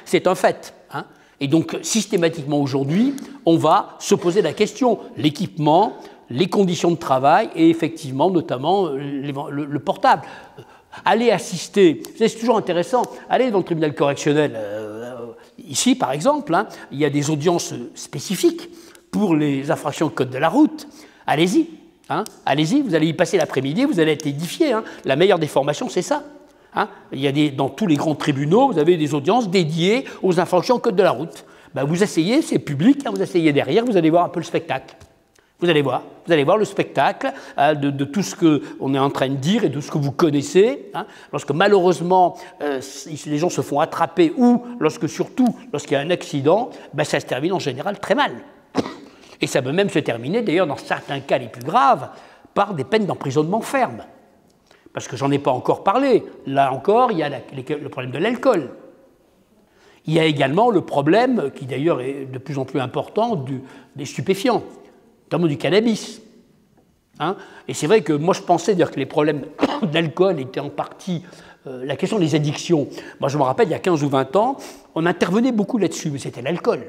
C'est un fait. Hein. Et donc, systématiquement aujourd'hui, on va se poser la question, l'équipement, les conditions de travail et effectivement, notamment, le portable. Aller assister, c'est toujours intéressant, aller dans le tribunal correctionnel, ici par exemple, hein, il y a des audiences spécifiques pour les infractions au code de la route. Allez-y, hein, allez-y, vous allez y passer l'après-midi, vous allez être édifié. Hein. La meilleure des formations, c'est ça. Hein. Il y a dans tous les grands tribunaux, vous avez des audiences dédiées aux infractions au code de la route. Ben, vous asseyez, c'est public, hein, vous asseyez derrière, vous allez voir un peu le spectacle. Vous allez voir le spectacle de tout ce qu'on est en train de dire et de ce que vous connaissez. Hein, lorsque malheureusement les gens se font attraper ou surtout lorsqu'il y a un accident, ben, ça se termine en général très mal. Et ça peut même se terminer, d'ailleurs dans certains cas les plus graves, par des peines d'emprisonnement ferme. Parce que j'en ai pas encore parlé. Là encore, il y a le problème de l'alcool. Il y a également le problème, qui d'ailleurs est de plus en plus important, des stupéfiants, notamment du cannabis. Hein, et c'est vrai que moi je pensais dire que les problèmes d'alcool étaient en partie la question des addictions. Moi je me rappelle, il y a 15 ou 20 ans, on intervenait beaucoup là-dessus, mais c'était l'alcool,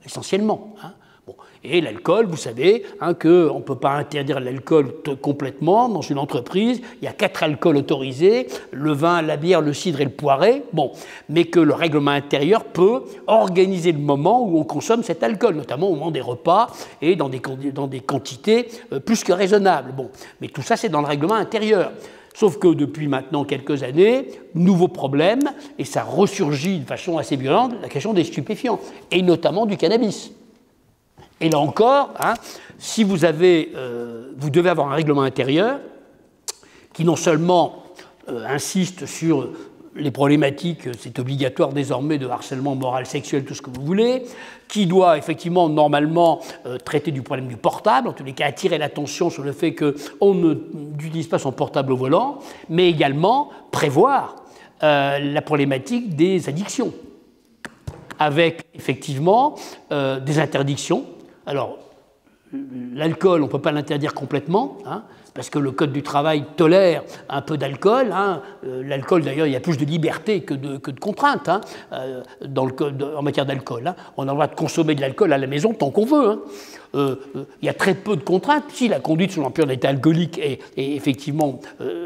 essentiellement. Hein. Bon. Et l'alcool, vous savez, hein, qu'on ne peut pas interdire l'alcool complètement dans une entreprise. Il y a 4 alcools autorisés, le vin, la bière, le cidre et le poiré. Bon. Mais que le règlement intérieur peut organiser le moment où on consomme cet alcool, notamment au moment des repas et dans des quantités plus que raisonnables. Bon. Mais tout ça, c'est dans le règlement intérieur. Sauf que depuis maintenant quelques années, nouveau problème, et ça ressurgit de façon assez violente, la question des stupéfiants, et notamment du cannabis. Et là encore, hein, si vous devez avoir un règlement intérieur qui non seulement insiste sur les problématiques, c'est obligatoire désormais de harcèlement moral, sexuel, tout ce que vous voulez, qui doit effectivement normalement traiter du problème du portable, en tous les cas attirer l'attention sur le fait qu'on n'utilise pas son portable au volant, mais également prévoir la problématique des addictions. avec effectivement des interdictions. Alors, l'alcool, on ne peut pas l'interdire complètement, hein, parce que le Code du travail tolère un peu d'alcool. Hein. L'alcool, d'ailleurs, il y a plus de liberté que de contraintes hein, dans le code, en matière d'alcool. Hein. On a le droit de consommer de l'alcool à la maison tant qu'on veut. Hein. Il y a très peu de contraintes. Si la conduite sous l'empire de l'état alcoolique est effectivement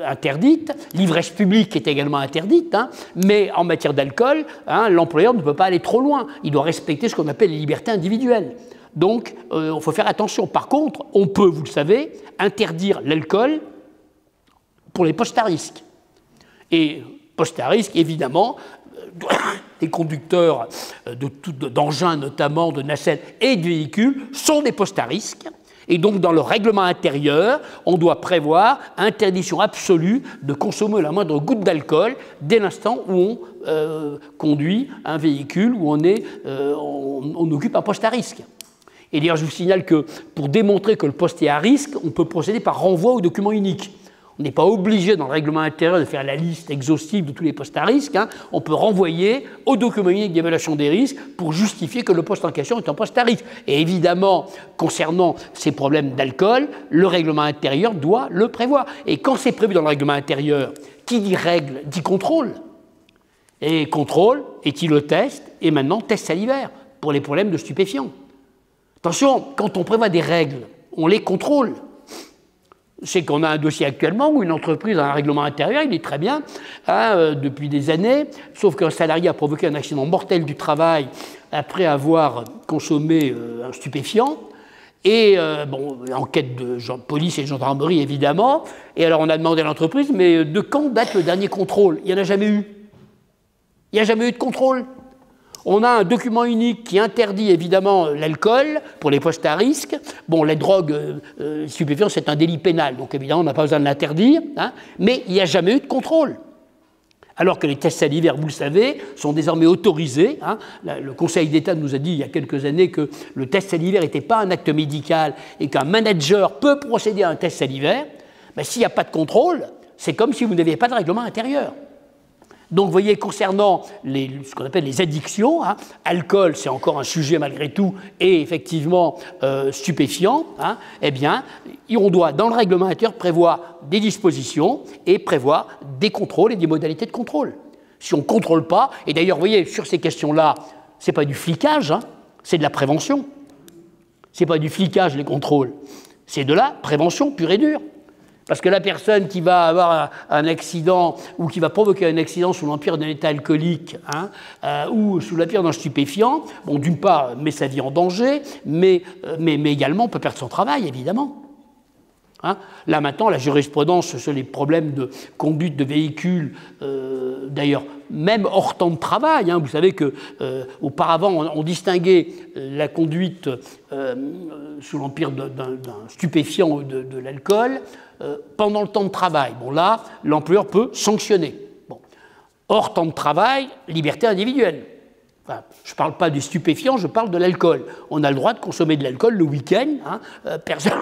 interdite, l'ivresse publique est également interdite, hein, mais en matière d'alcool, hein, l'employeur ne peut pas aller trop loin. Il doit respecter ce qu'on appelle les libertés individuelles. Donc, il faut faire attention. Par contre, on peut, vous le savez, interdire l'alcool pour les postes à risque. Et postes à risque, évidemment, des conducteurs d'engins, notamment de nacelles et de véhicules, sont des postes à risque. Et donc, dans le règlement intérieur, on doit prévoir interdiction absolue de consommer la moindre goutte d'alcool dès l'instant où on conduit un véhicule, où on occupe un poste à risque. Et d'ailleurs, je vous signale que pour démontrer que le poste est à risque, on peut procéder par renvoi au document unique. On n'est pas obligé dans le règlement intérieur de faire la liste exhaustive de tous les postes à risque. Hein. On peut renvoyer au document unique d'évaluation des risques pour justifier que le poste en question est un poste à risque. Et évidemment, concernant ces problèmes d'alcool, le règlement intérieur doit le prévoir. Et quand c'est prévu dans le règlement intérieur, qui dit règle dit contrôle. Et contrôle, éthylotest, et maintenant test salivaire pour les problèmes de stupéfiants. Attention, quand on prévoit des règles, on les contrôle. C'est qu'on a un dossier actuellement où une entreprise a un règlement intérieur, il est très bien, hein, depuis des années, sauf qu'un salarié a provoqué un accident mortel du travail après avoir consommé un stupéfiant. Et enquête de police et de gendarmerie, évidemment. Et alors on a demandé à l'entreprise, mais de quand date le dernier contrôle? Il n'y en a jamais eu. Il n'y a jamais eu de contrôle. On a un document unique qui interdit évidemment l'alcool pour les postes à risque. Bon, les drogues stupéfiantes, c'est un délit pénal, donc évidemment, on n'a pas besoin de l'interdire, hein, mais il n'y a jamais eu de contrôle. Alors que les tests salivaires, vous le savez, sont désormais autorisés. Hein. Le Conseil d'État nous a dit il y a quelques années que le test salivaire n'était pas un acte médical et qu'un manager peut procéder à un test salivaire. Ben, s'il n'y a pas de contrôle, c'est comme si vous n'aviez pas de règlement intérieur. Donc, vous voyez, concernant ce qu'on appelle les addictions, hein, alcool, c'est encore un sujet malgré tout, et effectivement stupéfiant, hein, eh bien, on doit, dans le règlement intérieur, prévoir des dispositions et prévoir des contrôles et des modalités de contrôle. Si on ne contrôle pas, et d'ailleurs, vous voyez, sur ces questions-là, ce n'est pas du flicage, hein, c'est de la prévention. Ce n'est pas du flicage, les contrôles, c'est de la prévention pure et dure. Parce que la personne qui va avoir un accident ou qui va provoquer un accident sous l'empire d'un état alcoolique hein, ou sous l'empire d'un stupéfiant, bon, d'une part, met sa vie en danger, mais également peut perdre son travail, évidemment. Hein. Là, maintenant, la jurisprudence sur les problèmes de conduite de véhicules, d'ailleurs, même hors temps de travail, hein, vous savez qu'auparavant, on distinguait la conduite sous l'empire d'un stupéfiant ou de l'alcool pendant le temps de travail. Bon, là, l'employeur peut sanctionner. Bon. Hors temps de travail, liberté individuelle. Enfin, je ne parle pas des stupéfiants, je parle de l'alcool. On a le droit de consommer de l'alcool le week-end, hein, personne...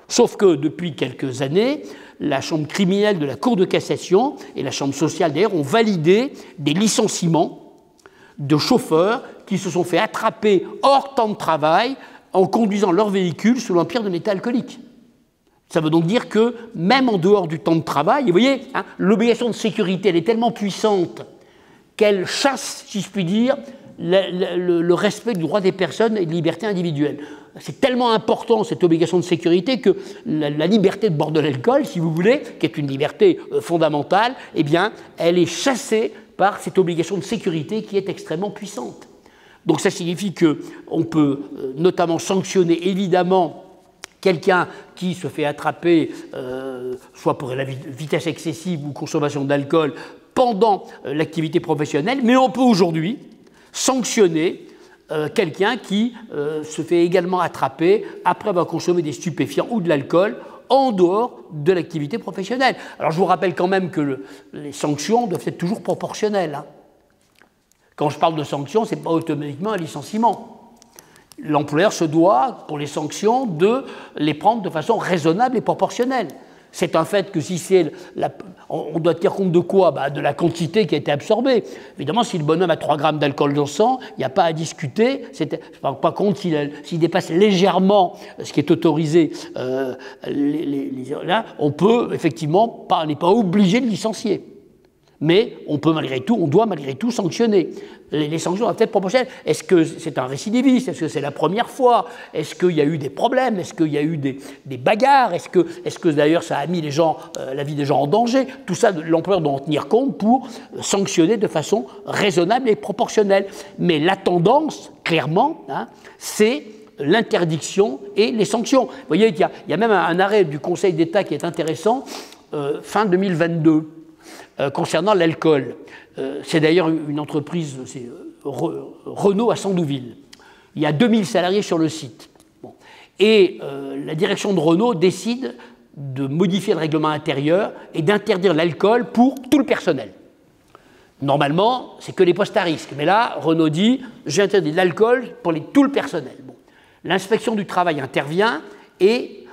Sauf que depuis quelques années, la chambre criminelle de la Cour de cassation et la chambre sociale d'ailleurs ont validé des licenciements de chauffeurs qui se sont fait attraper hors temps de travail en conduisant leur véhicule sous l'empire d'un état alcoolique. Ça veut donc dire que même en dehors du temps de travail, vous voyez, hein, l'obligation de sécurité, elle est tellement puissante qu'elle chasse, si je puis dire, le respect du droit des personnes et de liberté individuelle. C'est tellement important, cette obligation de sécurité, que la liberté de boire de l'alcool, si vous voulez, qui est une liberté fondamentale, eh bien, elle est chassée par cette obligation de sécurité qui est extrêmement puissante. Donc ça signifie qu'on peut notamment sanctionner, évidemment, quelqu'un qui se fait attraper, soit pour la vitesse excessive ou consommation d'alcool, pendant l'activité professionnelle, mais on peut aujourd'hui sanctionner quelqu'un qui se fait également attraper après avoir consommé des stupéfiants ou de l'alcool en dehors de l'activité professionnelle. Alors je vous rappelle quand même que les sanctions doivent être toujours proportionnelles. Hein. Quand je parle de sanctions, ce n'est pas automatiquement un licenciement. L'employeur se doit, pour les sanctions, de les prendre de façon raisonnable et proportionnelle. C'est un fait que si c'est on doit tenir compte de quoi? De la quantité qui a été absorbée. Évidemment, si le bonhomme a 3 grammes d'alcool dans le sang, il n'y a pas à discuter. Je ne parle pas compte s'il dépasse légèrement ce qui est autorisé. Là, on peut effectivement, on n'est pas obligé de licencier. Mais on doit malgré tout sanctionner. Les sanctions doivent être proportionnelles. Est-ce que c'est un récidiviste? Est-ce que c'est la première fois? Est-ce qu'il y a eu des problèmes? Est-ce qu'il y a eu des bagarres? Est-ce que d'ailleurs ça a mis la vie des gens en danger? Tout ça, l'employeur doit en tenir compte pour sanctionner de façon raisonnable et proportionnelle. Mais la tendance, clairement, c'est l'interdiction et les sanctions. Vous voyez qu'il y a même un arrêt du Conseil d'État qui est intéressant, fin 2022. Concernant l'alcool. C'est d'ailleurs une entreprise, c'est Renault à Sandouville. Il y a 2000 salariés sur le site. Bon. Et la direction de Renault décide de modifier le règlement intérieur et d'interdire l'alcool pour tout le personnel. Normalement, c'est que les postes à risque. Mais là, Renault dit, j'ai interdit l'alcool pour tout le personnel. Bon. L'inspection du travail intervient et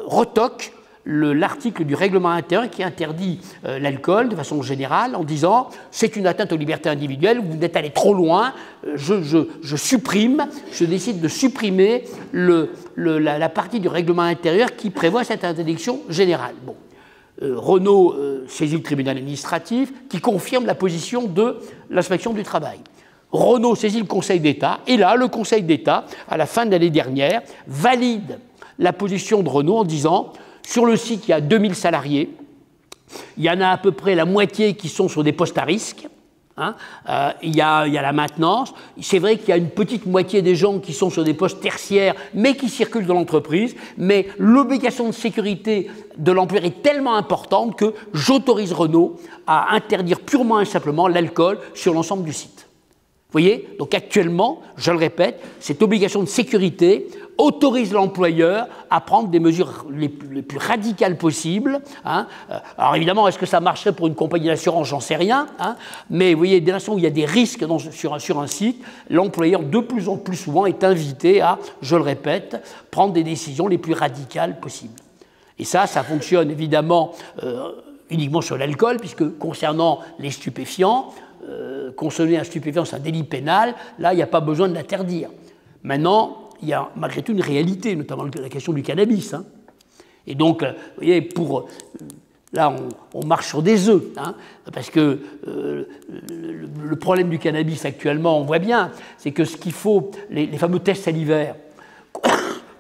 retoque l'article du règlement intérieur qui interdit l'alcool de façon générale en disant c'est une atteinte aux libertés individuelles, vous êtes allé trop loin, je décide de supprimer la partie du règlement intérieur qui prévoit cette interdiction générale. Bon. Renault saisit le tribunal administratif qui confirme la position de l'inspection du travail. Renault saisit le Conseil d'État et là, le Conseil d'État, à la fin de l'année dernière, valide la position de Renault en disant sur le site, il y a 2000 salariés. Il y en a à peu près la moitié qui sont sur des postes à risque. Il y a la maintenance. C'est vrai qu'il y a une petite moitié des gens qui sont sur des postes tertiaires, mais qui circulent dans l'entreprise. Mais l'obligation de sécurité de l'employeur est tellement importante que j'autorise Renault à interdire purement et simplement l'alcool sur l'ensemble du site. Vous voyez? Donc actuellement, je le répète, cette obligation de sécurité autorise l'employeur à prendre des mesures les plus radicales possibles. Alors évidemment, est-ce que ça marcherait pour une compagnie d'assurance? J'en sais rien. Mais vous voyez, dès l'instant où il y a des risques sur un site, l'employeur de plus en plus souvent est invité à, je le répète, prendre des décisions les plus radicales possibles. Et ça fonctionne évidemment uniquement sur l'alcool, puisque concernant les stupéfiants, consommer un stupéfiant, c'est un délit pénal, là, il n'y a pas besoin de l'interdire. Maintenant, il y a malgré tout une réalité, notamment la question du cannabis. Et donc, vous voyez, là, on marche sur des œufs, parce que le problème du cannabis actuellement, on voit bien, c'est que ce qu'il faut, les fameux tests salivaires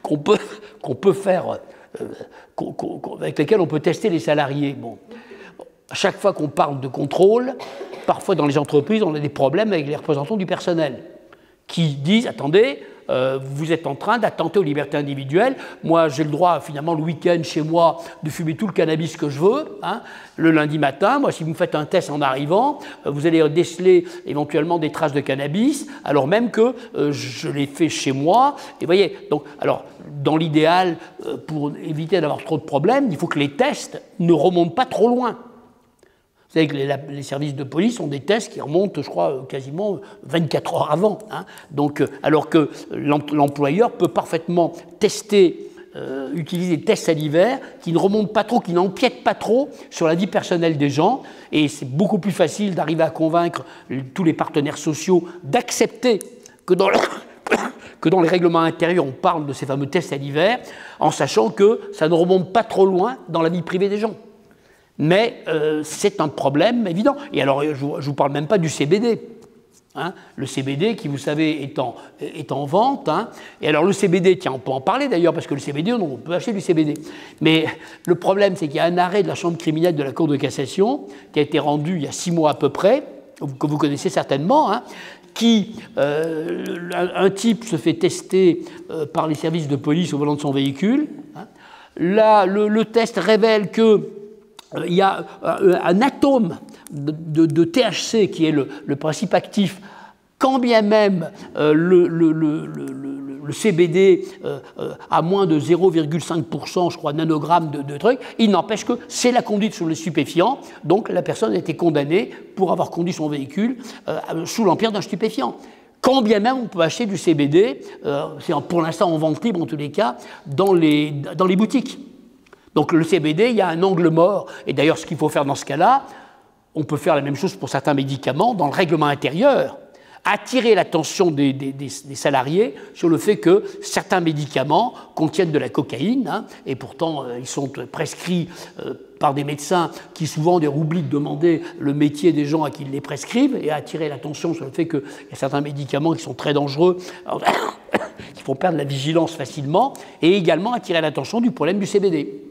qu'on peut faire, avec lesquels on peut tester les salariés. Bon, à chaque fois qu'on parle de contrôle, parfois dans les entreprises, on a des problèmes avec les représentants du personnel qui disent « Attendez, vous êtes en train d'attenter aux libertés individuelles. Moi, j'ai le droit, finalement, le week-end, chez moi, de fumer tout le cannabis que je veux. Le lundi matin, moi, si vous me faites un test en arrivant, vous allez déceler éventuellement des traces de cannabis, alors même que je l'ai fait chez moi. » Et vous voyez, donc, alors, dans l'idéal, pour éviter d'avoir trop de problèmes, il faut que les tests ne remontent pas trop loin. Vous savez que les services de police ont des tests qui remontent, je crois, quasiment 24 heures avant. Donc, alors que l'employeur peut parfaitement utiliser des tests salivaires qui ne remontent pas trop, qui n'empiètent pas trop sur la vie personnelle des gens. Et c'est beaucoup plus facile d'arriver à convaincre tous les partenaires sociaux d'accepter que dans les règlements intérieurs, on parle de ces fameux tests salivaires, en sachant que ça ne remonte pas trop loin dans la vie privée des gens. Mais c'est un problème évident. Et alors, je ne vous parle même pas du CBD. Le CBD qui, vous savez, est en vente. Et alors, le CBD, tiens, on peut en parler d'ailleurs, parce que le CBD, on peut acheter du CBD. Mais le problème, c'est qu'il y a un arrêt de la Chambre criminelle de la Cour de cassation qui a été rendu il y a 6 mois à peu près, que vous connaissez certainement, un type se fait tester par les services de police au volant de son véhicule. Là, le test révèle que il y a un atome de THC qui est le principe actif, quand bien même le CBD a moins de 0,5%, je crois, nanogrammes de trucs, il n'empêche que c'est la conduite sous le stupéfiant, donc la personne a été condamnée pour avoir conduit son véhicule sous l'empire d'un stupéfiant. Quand bien même on peut acheter du CBD, c'est pour l'instant en vente libre en tous les cas, dans les boutiques. Donc le CBD, il y a un angle mort. Et d'ailleurs, ce qu'il faut faire dans ce cas-là, on peut faire la même chose pour certains médicaments dans le règlement intérieur. Attirer l'attention des salariés sur le fait que certains médicaments contiennent de la cocaïne, hein, et pourtant ils sont prescrits par des médecins qui souvent oublient de demander le métier des gens à qui ils les prescrivent, et attirer l'attention sur le fait qu'il y a certains médicaments qui sont très dangereux, qui font perdre la vigilance facilement, et également attirer l'attention du problème du CBD.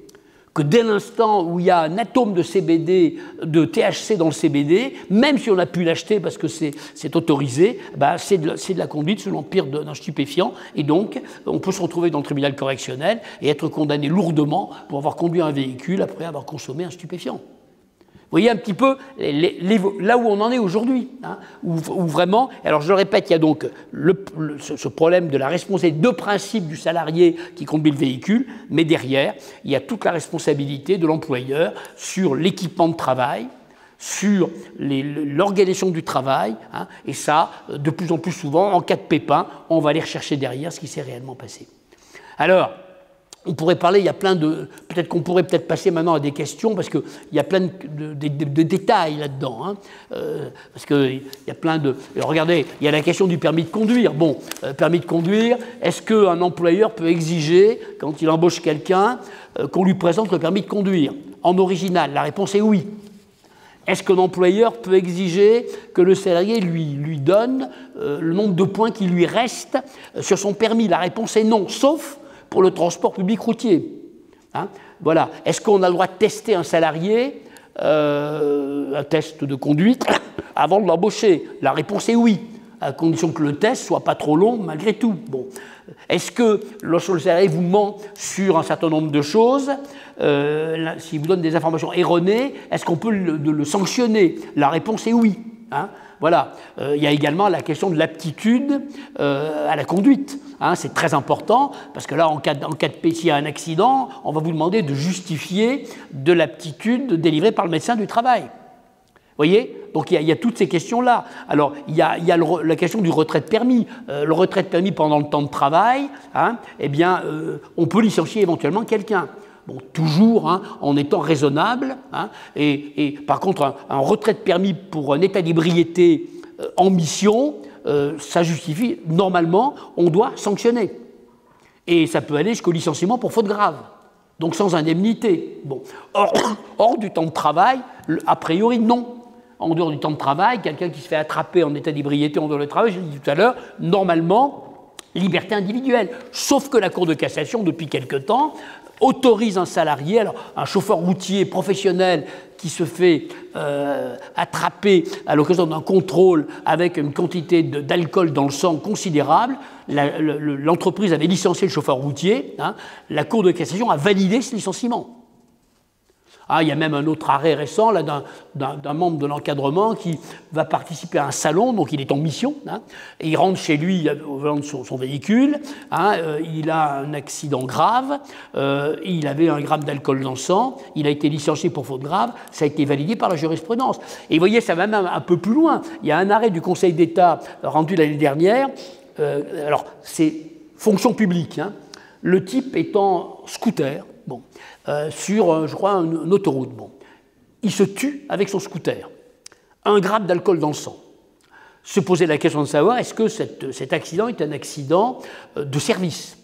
Que dès l'instant où il y a un atome de CBD, de THC dans le CBD, même si on a pu l'acheter parce que c'est autorisé, bah c'est de la conduite sous l'empire d'un stupéfiant, et donc on peut se retrouver dans le tribunal correctionnel et être condamné lourdement pour avoir conduit un véhicule après avoir consommé un stupéfiant. Vous voyez un petit peu là où on en est aujourd'hui, hein, où vraiment, alors je le répète, il y a donc ce problème de la responsabilité de principe du salarié qui conduit le véhicule, mais derrière, il y a toute la responsabilité de l'employeur sur l'équipement de travail, sur l'organisation du travail, hein, et ça, de plus en plus souvent, en cas de pépin, on va aller rechercher derrière ce qui s'est réellement passé. Alors, on pourrait parler, il y a plein de... Peut-être qu'on pourrait passer maintenant à des questions, parce qu'il y a plein de détails là-dedans. Hein, parce qu'il y a plein de... Regardez, il y a la question du permis de conduire. Bon, permis de conduire, est-ce qu'un employeur peut exiger, quand il embauche quelqu'un, qu'on lui présente le permis de conduire? En original, la réponse est oui. Est-ce qu'un employeur peut exiger que le salarié lui donne le nombre de points qui lui restent sur son permis? La réponse est non, sauf pour le transport public routier. Hein, voilà. Est-ce qu'on a le droit de tester un salarié, un test de conduite, avant de l'embaucher? La réponse est oui, à condition que le test ne soit pas trop long malgré tout. Bon. Est-ce que lorsque le salarié vous ment sur un certain nombre de choses, s'il vous donne des informations erronées, est-ce qu'on peut le sanctionner? La réponse est oui. Hein, voilà. Il y a également la question de l'aptitude à la conduite. Hein, c'est très important, parce que là, en cas de s'il y a un accident, on va vous demander de justifier de l'aptitude délivrée par le médecin du travail. Vous voyez? Donc il y a toutes ces questions-là. Alors, il y a la question du retrait de permis. Le retrait de permis pendant le temps de travail, hein, eh bien, on peut licencier éventuellement quelqu'un. Bon, toujours hein, en étant raisonnable. Hein, et par contre, un retrait de permis pour un état d'ébriété en mission, ça justifie, normalement, on doit sanctionner. Et ça peut aller jusqu'au licenciement pour faute grave, donc sans indemnité. Bon. Hors du temps de travail, a priori, non. En dehors du temps de travail, quelqu'un qui se fait attraper en état d'ébriété en dehors du travail, je l'ai dit tout à l'heure, normalement, liberté individuelle. Sauf que la Cour de cassation, depuis quelque temps, autorise un salarié, alors un chauffeur routier professionnel qui se fait attraper à l'occasion d'un contrôle avec une quantité d'alcool dans le sang considérable, l'entreprise avait licencié le chauffeur routier, hein, la Cour de cassation a validé ce licenciement. Ah, il y a même un autre arrêt récent d'un membre de l'encadrement qui va participer à un salon, donc il est en mission, hein, et il rentre chez lui au volant de son véhicule, hein, il a un accident grave, il avait 1 gramme d'alcool dans le sang, il a été licencié pour faute grave, ça a été validé par la jurisprudence. Et vous voyez, ça va même un peu plus loin. Il y a un arrêt du Conseil d'État rendu l'année dernière, alors c'est fonction publique, hein, le type est en scooter, bon, sur, je crois, une autoroute. Bon. Il se tue avec son scooter. 1 gramme d'alcool dans le sang. Se poser la question de savoir, est-ce que cet accident est un accident de service?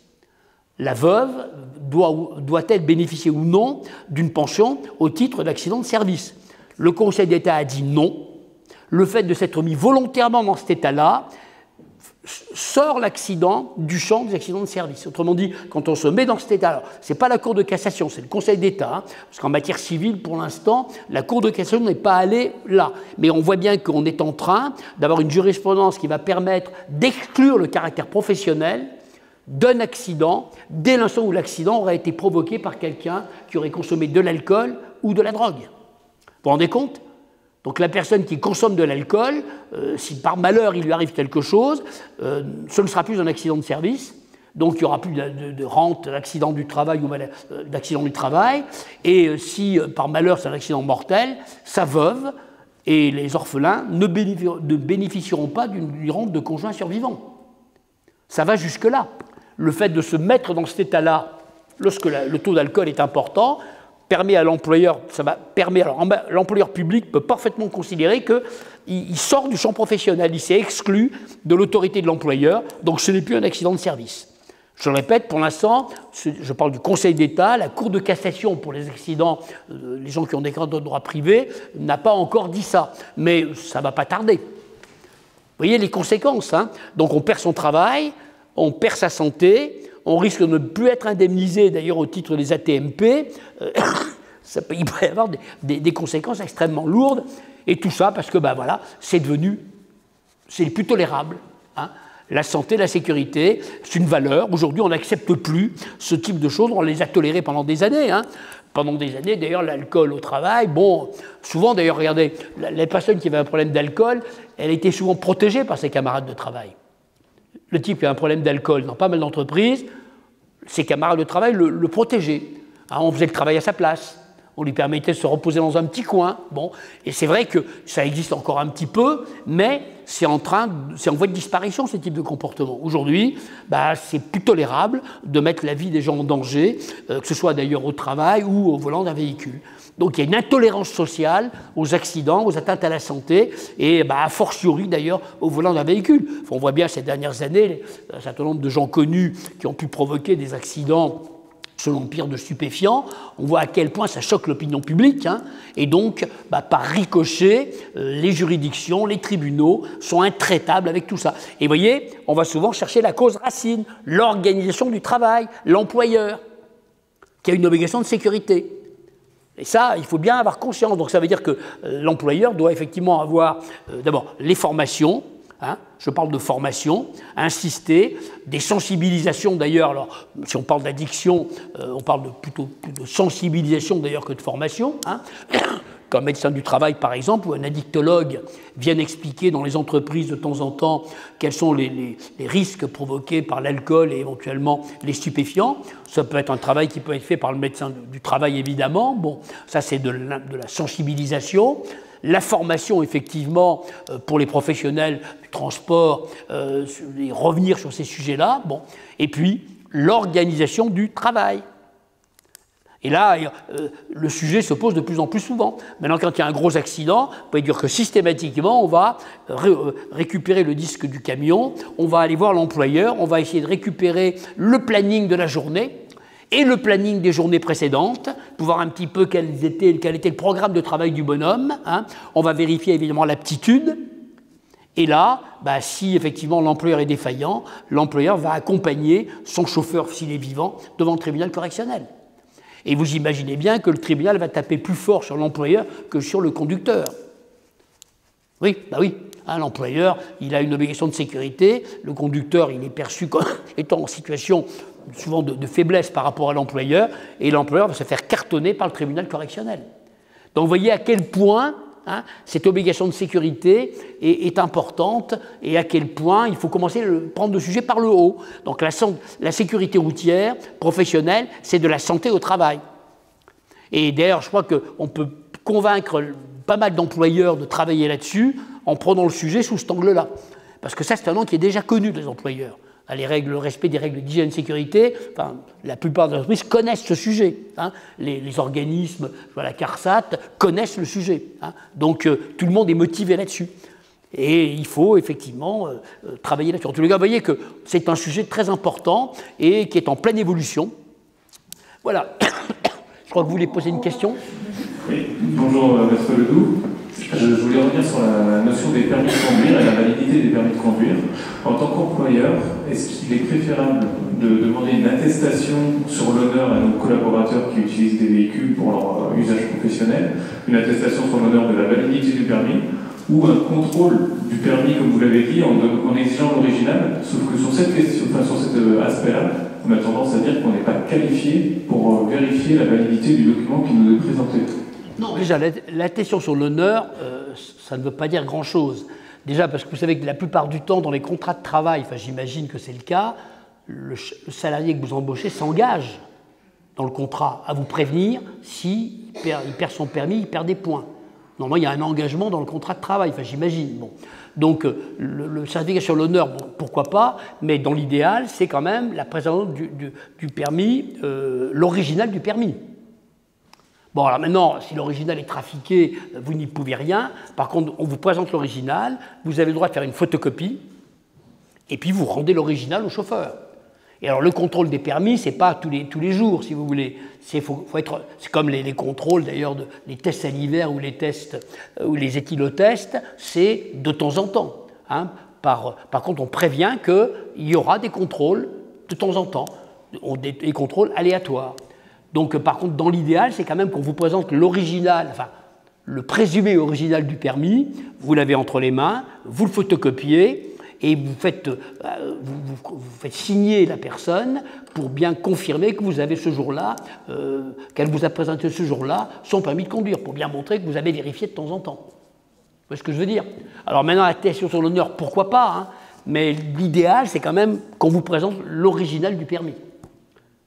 La veuve doit-elle bénéficier ou non d'une pension au titre d'accident de service? Le Conseil d'État a dit non. Le fait de s'être mis volontairement dans cet état-là sort l'accident du champ des accidents de service. Autrement dit, quand on se met dans cet état, ce n'est pas la Cour de cassation, c'est le Conseil d'État, hein, parce qu'en matière civile, pour l'instant, la Cour de cassation n'est pas allée là. Mais on voit bien qu'on est en train d'avoir une jurisprudence qui va permettre d'exclure le caractère professionnel d'un accident dès l'instant où l'accident aurait été provoqué par quelqu'un qui aurait consommé de l'alcool ou de la drogue. Vous vous rendez compte ? Donc la personne qui consomme de l'alcool, si par malheur il lui arrive quelque chose, ce ne sera plus un accident de service, donc il n'y aura plus de rente d'accident du travail ou d'accident du travail, et si par malheur c'est un accident mortel, sa veuve et les orphelins ne bénéficieront pas d'une rente de conjoint survivant. Ça va jusque-là. Le fait de se mettre dans cet état-là lorsque le taux d'alcool est important, permet à l'employeur, l'employeur public peut parfaitement considérer qu'il sort du champ professionnel, il s'est exclu de l'autorité de l'employeur, donc ce n'est plus un accident de service. Je le répète, pour l'instant, je parle du Conseil d'État, la Cour de cassation pour les accidents, les gens qui ont des grades de droit privé, n'a pas encore dit ça, mais ça ne va pas tarder. Vous voyez les conséquences, hein. Donc on perd son travail, on perd sa santé, on risque de ne plus être indemnisé, d'ailleurs au titre des AT-MP. Il peut y avoir des conséquences extrêmement lourdes. Et tout ça parce que, voilà, c'est plus tolérable. Hein. La santé, la sécurité, c'est une valeur. Aujourd'hui, on n'accepte plus ce type de choses. On les a tolérées pendant des années. Hein. Pendant des années, d'ailleurs, l'alcool au travail, souvent, d'ailleurs, regardez, les personnes qui avaient un problème d'alcool, elles étaient souvent protégées par ses camarades de travail. Le type qui a un problème d'alcool dans pas mal d'entreprises, ses camarades de travail le protégeaient. Hein, on faisait le travail à sa place. On lui permettait de se reposer dans un petit coin. Et c'est vrai que ça existe encore un petit peu, mais c'est en voie de disparition, ce type de comportement. Aujourd'hui, c'est plus tolérable de mettre la vie des gens en danger, que ce soit d'ailleurs au travail ou au volant d'un véhicule. Donc il y a une intolérance sociale aux accidents, aux atteintes à la santé, et a fortiori d'ailleurs au volant d'un véhicule. On voit bien ces dernières années un certain nombre de gens connus qui ont pu provoquer des accidents sous l'empire de stupéfiants. On voit à quel point ça choque l'opinion publique, hein, et donc par ricochet, les juridictions, les tribunaux sont intraitables avec tout ça. Et vous voyez, on va souvent chercher la cause racine, l'organisation du travail, l'employeur, qui a une obligation de sécurité. Et ça, il faut bien avoir conscience. Donc ça veut dire que l'employeur doit effectivement avoir d'abord les formations, hein, je parle de formation, insister, des sensibilisations d'ailleurs. Alors, si on parle d'addiction, on parle plutôt de sensibilisation d'ailleurs que de formation. Hein. Comme médecin du travail, par exemple, ou un addictologue vienne expliquer dans les entreprises de temps en temps quels sont les risques provoqués par l'alcool et éventuellement les stupéfiants. Ça peut être un travail qui peut être fait par le médecin du travail, évidemment. Ça, c'est de la sensibilisation. La formation, effectivement, pour les professionnels du transport, et revenir sur ces sujets-là. Et puis, l'organisation du travail. Et là, le sujet se pose de plus en plus souvent. Maintenant, quand il y a un gros accident, on peut dire que systématiquement, on va récupérer le disque du camion, on va aller voir l'employeur, on va essayer de récupérer le planning de la journée et le planning des journées précédentes, pour voir un petit peu quel était le programme de travail du bonhomme. Hein. On va vérifier évidemment l'aptitude. Et là, si effectivement l'employeur est défaillant, l'employeur va accompagner son chauffeur, s'il est vivant, devant le tribunal correctionnel. Et vous imaginez bien que le tribunal va taper plus fort sur l'employeur que sur le conducteur. Oui, oui. Hein, l'employeur, il a une obligation de sécurité. Le conducteur, il est perçu comme étant en situation souvent de faiblesse par rapport à l'employeur. Et l'employeur va se faire cartonner par le tribunal correctionnel. Donc vous voyez à quel point cette obligation de sécurité est importante et à quel point il faut commencer à prendre le sujet par le haut. Donc la sécurité routière professionnelle, c'est de la santé au travail. Et d'ailleurs, je crois qu'on peut convaincre pas mal d'employeurs de travailler là-dessus en prenant le sujet sous cet angle-là. Parce que ça, c'est un angle qui est déjà connu des employeurs. Le respect des règles d'hygiène et de sécurité, la plupart des entreprises connaissent ce sujet. Hein. Les organismes, la CARSAT, connaissent le sujet. Hein. Donc tout le monde est motivé là-dessus. Et il faut effectivement travailler là-dessus. En tous les cas, vous voyez que c'est un sujet très important et qui est en pleine évolution. Voilà. Je crois que vous voulez poser une question. Oui, bonjour Maître Ledoux. Je voulais revenir sur la notion des permis de conduire et la validité des permis de conduire. En tant qu'employeur, est-ce qu'il est préférable de demander une attestation sur l'honneur à nos collaborateurs qui utilisent des véhicules pour leur usage professionnel, une attestation sur l'honneur de la validité du permis, ou un contrôle du permis, comme vous l'avez dit, en exigeant l'original, sauf que sur cette question, sur cet aspect-là, on a tendance à dire qu'on n'est pas qualifié pour vérifier la validité du document qui nous est présenté. Non, déjà, l'attestation sur l'honneur, ça ne veut pas dire grand-chose. Déjà, parce que vous savez que la plupart du temps, dans les contrats de travail, j'imagine que c'est le cas, le salarié que vous embauchez s'engage dans le contrat à vous prévenir s'il perd son permis, il perd des points. Normalement, il y a un engagement dans le contrat de travail, enfin, j'imagine. Bon. Donc, le certificat sur l'honneur, bon, pourquoi pas, mais dans l'idéal, c'est quand même la présence du permis, l'original du permis. Bon, alors maintenant, si l'original est trafiqué, vous n'y pouvez rien. Par contre, on vous présente l'original, vous avez le droit de faire une photocopie, et puis vous rendez l'original au chauffeur. Et alors, le contrôle des permis, ce n'est pas tous les jours, si vous voulez. C'est comme les contrôles, d'ailleurs, les tests salivaires ou les tests ou les éthylotests, c'est de temps en temps. Hein. Par contre, on prévient qu'il y aura des contrôles de temps en temps, des contrôles aléatoires. Donc, par contre, dans l'idéal, c'est quand même qu'on vous présente l'original, enfin, le présumé original du permis, vous l'avez entre les mains, vous le photocopiez, et vous faites signer la personne pour bien confirmer que vous avez ce jour-là, qu'elle vous a présenté ce jour-là son permis de conduire, pour bien montrer que vous avez vérifié de temps en temps. Vous voyez ce que je veux dire? Alors maintenant, l'attestation sur l'honneur, pourquoi pas, hein, mais l'idéal, c'est quand même qu'on vous présente l'original du permis.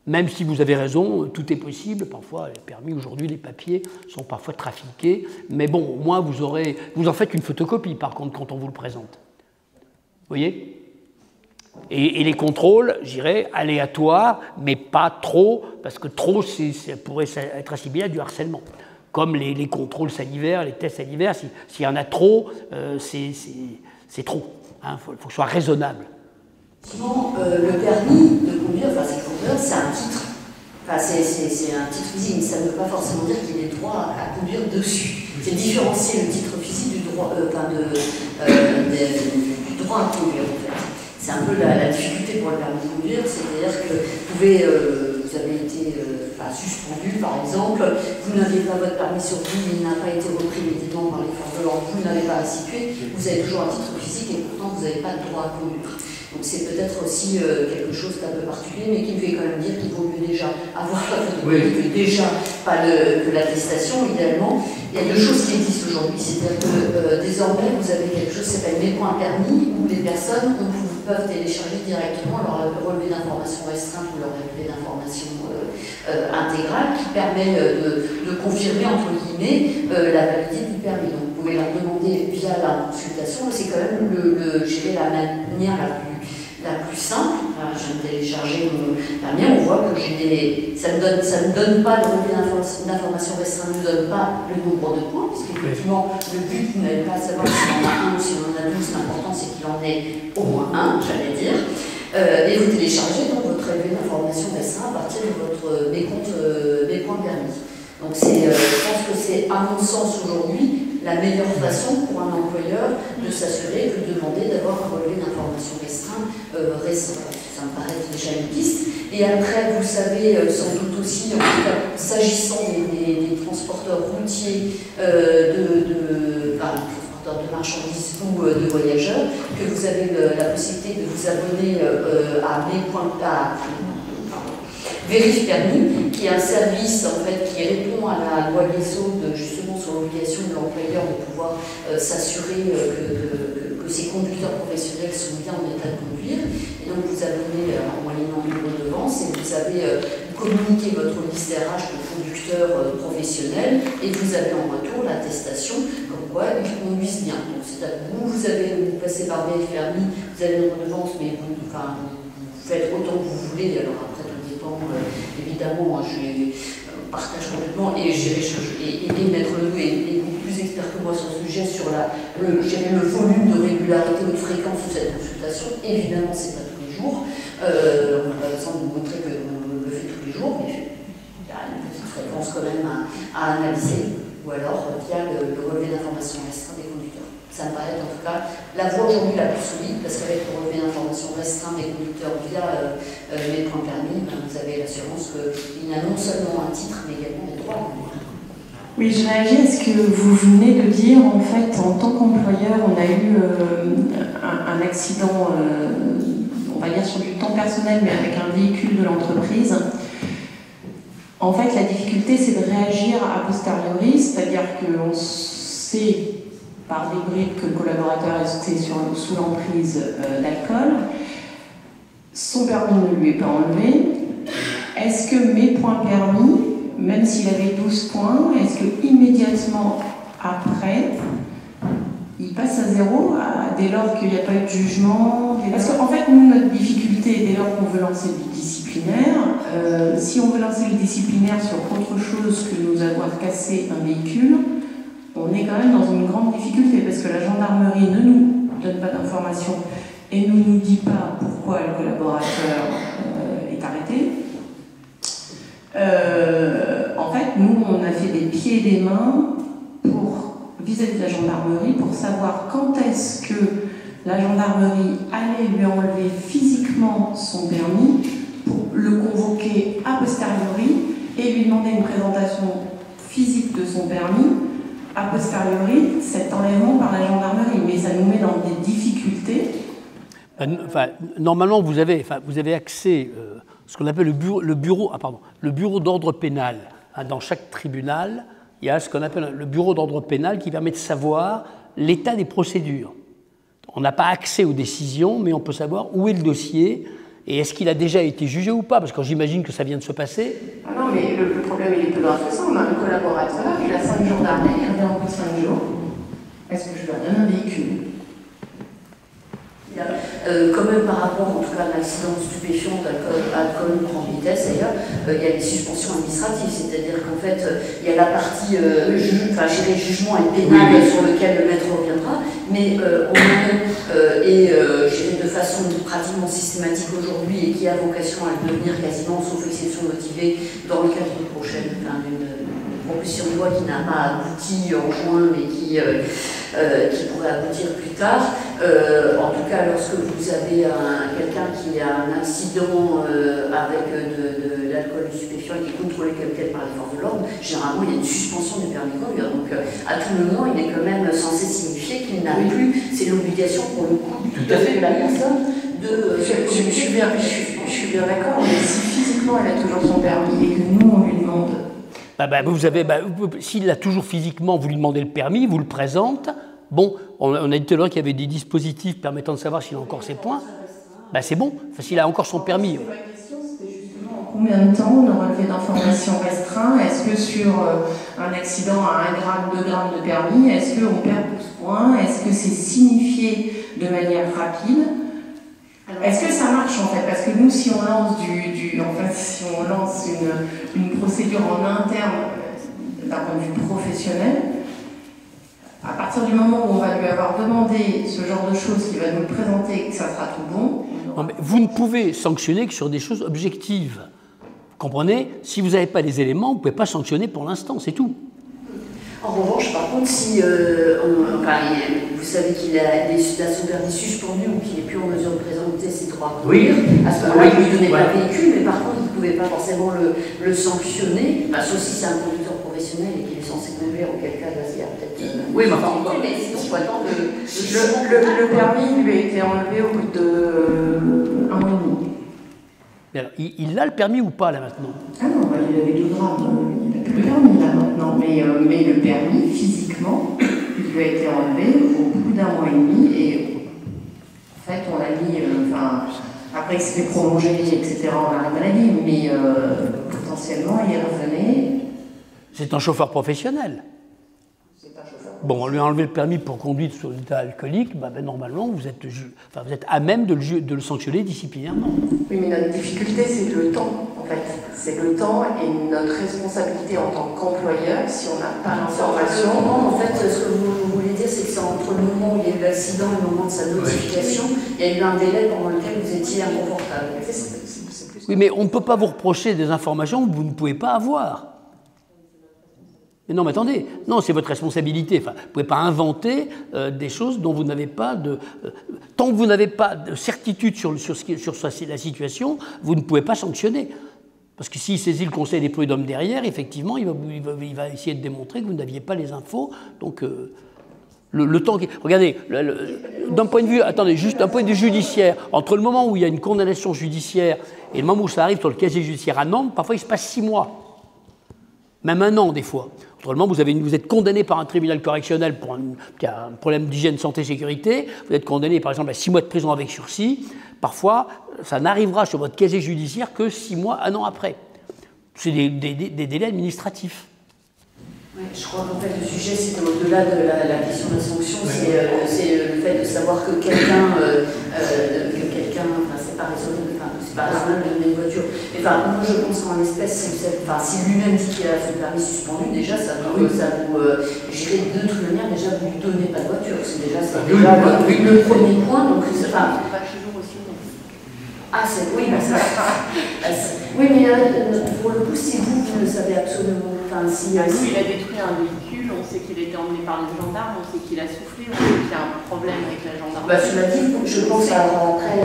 Même si vous avez raison, tout est possible. Parfois, les permis, aujourd'hui, les papiers sont parfois trafiqués. Mais bon, au moins, vous en faites une photocopie, par contre, quand on vous le présente. Vous voyez? Et les contrôles, je dirais, aléatoires, mais pas trop, parce que trop, ça pourrait être assimilé à du harcèlement. Comme les contrôles salivaires, les tests salivaires, s'il y en a trop, c'est trop. Il faut que ce soit raisonnable. Souvent, le permis de conduire, enfin, c'est un titre. Enfin, c'est un titre physique, mais ça ne veut pas forcément dire qu'il ait droit à conduire dessus. C'est différencier le titre physique du droit, du droit à conduire, en fait. C'est un peu la difficulté pour le permis de conduire, c'est-à-dire que vous avez été suspendu, par exemple, vous n'aviez pas votre permis sur vous, il n'a pas été repris immédiatement par les forces de l'ordre, vous n'avez pas restitué, vous avez toujours un titre physique et pourtant vous n'avez pas le droit à conduire. Donc c'est peut-être aussi quelque chose d'un peu particulier, mais qui me fait quand même dire qu'il vaut mieux déjà avoir la photocopie que déjà pas que l'attestation, idéalement. Il y a deux choses qui existent aujourd'hui, c'est-à-dire que désormais vous avez quelque chose qui s'appelle Mes points permis, où les personnes peuvent télécharger directement leur relevé d'information restreinte ou leur relevé d'information intégrale, qui permet de confirmer, entre guillemets, la validité du permis. Donc vous pouvez leur demander via la consultation, c'est quand même la manière la plus simple. Enfin, je viens de télécharger la mienne, on voit que ça ne donne pas le relevé d'information restreinte, ne donne pas le nombre de points, parce qu'effectivement, le but, vous n'allez pas savoir s'il en a un ou s'il en a 12, l'important c'est qu'il en ait au moins un, j'allais dire. Et vous téléchargez donc votre relevé d'information restreint à partir de votre mes points permis. Donc je pense que c'est, à mon sens aujourd'hui, la meilleure façon pour un employeur de s'assurer que de demander d'avoir un relevé d'information restreint récent. Ça me paraît déjà une piste. Et après, vous savez sans doute aussi, en tout cas, s'agissant des transporteurs routiers, transporteurs de marchandises ou de voyageurs, que vous avez la possibilité de vous abonner à Mes points Vérif Permis, qui est un service en fait, qui répond à la loi Guesso justement sur l'obligation de l'employeur de pouvoir s'assurer que ses conducteurs professionnels sont bien en état de conduire. Et donc vous abonnez en moyennant une redevance et vous avez communiqué votre liste RH de conducteurs professionnels et vous avez en retour l'attestation comme quoi ils conduisent bien. Donc c'est à vous passez par Vérif Permis, vous avez une redevance, mais vous faites autant que vous voulez. Alors après, évidemment, je partage complètement et Maître Ledoux est beaucoup plus expert que moi sur ce sujet, sur le volume de régularité ou de fréquence de cette consultation. Évidemment, c'est pas tous les jours. On n'a pas besoin de vous montrer qu'on le fait tous les jours, mais il y a une petite fréquence quand même à analyser, ou alors via le relevé d'information restreint des conducteurs. Ça me paraît en tout cas la voie aujourd'hui la plus solide, parce qu'avec le relevé d'information restreint des conducteurs via les points permis, vous avez l'assurance qu'il y a non seulement un titre, mais également des droits. Oui, je réagis à ce que vous venez de dire. En fait, en tant qu'employeur, on a eu un accident, on va dire sur du temps personnel, mais avec un véhicule de l'entreprise. En fait, la difficulté, c'est de réagir a posteriori, c'est-à-dire qu'on sait par des bribes que le collaborateur était sous l'emprise d'alcool. Son permis ne lui est pas enlevé. Est-ce que Mes points permis, même s'il avait 12 points, est-ce que immédiatement après, il passe à zéro dès lors qu'il n'y a pas eu de jugement. Parce qu'en fait, nous, notre difficulté, dès lors qu'on veut lancer du disciplinaire, si on veut lancer le disciplinaire sur autre chose que nous avoir cassé un véhicule, on est quand même dans une grande difficulté parce que la gendarmerie ne nous donne pas d'informations et ne nous dit pas pourquoi le collaborateur est arrêté. En fait, nous, on a fait des pieds et des mains vis-à-vis de la gendarmerie pour savoir quand est-ce que la gendarmerie allait lui enlever physiquement son permis pour le convoquer a posteriori et lui demander une présentation physique de son permis a posteriori, cet enlèvement par la gendarmerie. Mais ça nous met dans des difficultés. Enfin, normalement, vous avez accès à ce qu'on appelle le bureau d'ordre pénal. Dans chaque tribunal, il y a ce qu'on appelle le bureau d'ordre pénal qui permet de savoir l'état des procédures. On n'a pas accès aux décisions, mais on peut savoir où est le dossier et est-ce qu'il a déjà été jugé ou pas, parce que j'imagine que ça vient de se passer. Ah non, mais le problème, il est plus grave que ça. On a un collaborateur, il a 5 jours d'arrêt, il revient en 5 jours. Est-ce que je lui donne un véhicule ? Quand même par rapport en tout cas à un accident stupéfiant d'alcool ou grande vitesse d'ailleurs, il y a des suspensions administratives, c'est-à-dire qu'en fait il y a la partie jugement et pénal sur lequel le maître reviendra, mais on géré de façon pratiquement systématique aujourd'hui et qui a vocation à le devenir quasiment sauf exception motivée dans le cadre d'une proposition de loi qui n'a pas abouti en juin mais qui pourrait aboutir plus tard. En tout cas, lorsque vous avez quelqu'un qui a un accident avec de l'alcool stupéfiant et qui est contrôlé comme tel par les forces de l'ordre, généralement il y a une suspension du permis de conduire. Donc à tout moment, il est quand même censé signifier qu'il n'a plus, c'est l'obligation pour le coup de la personne de... Je suis bien d'accord, mais si physiquement elle a toujours son permis et que nous on lui demande... S'il l'a toujours physiquement, vous lui demandez le permis, vous le présente. Bon, on a dit tout à l'heure qu'il y avait des dispositifs permettant de savoir s'il a encore ses points. C'est bon, s'il a encore son permis. Ma question, c'était justement en combien de temps le relevé d'informations restreint. Est-ce que sur un accident à 1 gramme, 2 grammes de permis, est-ce qu'on perd 12 points? Est-ce que c'est signifié de manière rapide? Est-ce que ça marche en fait? Parce que nous, si on lance si on lance une procédure en interne d'un point de vue professionnel, à partir du moment où on va lui avoir demandé ce genre de choses, qu'il va nous le présenter et que ça sera tout bon... Non, mais vous ne pouvez sanctionner que sur des choses objectives. Vous comprenez? Si vous n'avez pas les éléments, vous ne pouvez pas sanctionner pour l'instant, c'est tout. En revanche, par contre, si vous savez qu'il a son permis suspendu ou qu'il n'est plus en mesure de présenter ses droits à conduire, à ce moment-là, il ne lui donnait pas de véhicule, mais par contre, il ne pouvait pas forcément le sanctionner, sauf si c'est un conducteur professionnel et qu'il est censé conduire, auquel cas, il y a peut-être... Oui, mais enfin, mais sinon, faut attendre le permis lui a été enlevé au bout de 1 mois et demi. Mais alors, il a le permis ou pas, là, maintenant? Ah non, il avait 2 grammes, il n'a plus le permis, là, maintenant. Mais le permis, physiquement, il lui a été enlevé au bout d'1 mois et demi. Et en fait, on l'a mis... après que c'était prolongé, etc., on arrête maladie, mais potentiellement, il revenait... C'est un chauffeur professionnel. Bon, on lui a enlevé le permis pour conduite sous l'état alcoolique, normalement, vous êtes à même de le sanctionner disciplinairement. Oui, mais notre difficulté, c'est le temps, en fait. C'est le temps et notre responsabilité en tant qu'employeur, si on n'a pas l'information. En fait, ce que vous voulez dire, c'est que c'est entre le moment où il y a eu l'accident et le moment de sa notification, il y a eu un délai pendant lequel vous étiez inconfortable. Oui, mais on ne peut pas vous reprocher des informations que vous ne pouvez pas avoir. Mais non, mais attendez, non, c'est votre responsabilité. Vous ne pouvez pas inventer des choses dont vous n'avez pas de... tant que vous n'avez pas de certitude sur la situation, vous ne pouvez pas sanctionner. Parce que s'il saisit le conseil des prud'hommes derrière, effectivement, il va essayer de démontrer que vous n'aviez pas les infos. Donc, le temps... Regardez, d'un point de vue... Attendez, juste d'un point de vue judiciaire, entre le moment où il y a une condamnation judiciaire et le moment où ça arrive sur le casier judiciaire à Nantes, parfois il se passe 6 mois. Même 1 an, des fois. Autrement, vous êtes condamné par un tribunal correctionnel pour un problème d'hygiène, santé, sécurité. Vous êtes condamné, par exemple, à 6 mois de prison avec sursis. Parfois, ça n'arrivera sur votre casier judiciaire que 6 mois, 1 an après. C'est des délais administratifs. Je crois qu'en fait le sujet c'est au-delà de la question de la sanction, c'est le fait de savoir que quelqu'un, c'est pas raisonnable de donner une voiture. Mais moi je pense qu'en l'espèce, si lui-même dit qu'il a son permis suspendu, déjà ça vous, j'irai de toute manière, déjà vous lui donnez pas de voiture, c'est déjà le premier point. Donc pas toujours aussi. Oui, mais pour le coup, si vous ne le savez absolument pas, nous, il a détruit un véhicule, on sait qu'il a été emmené par le gendarme, on sait qu'il a soufflé, on sait qu'il y a un problème avec la gendarmerie. Tu m'as dit, je pense après,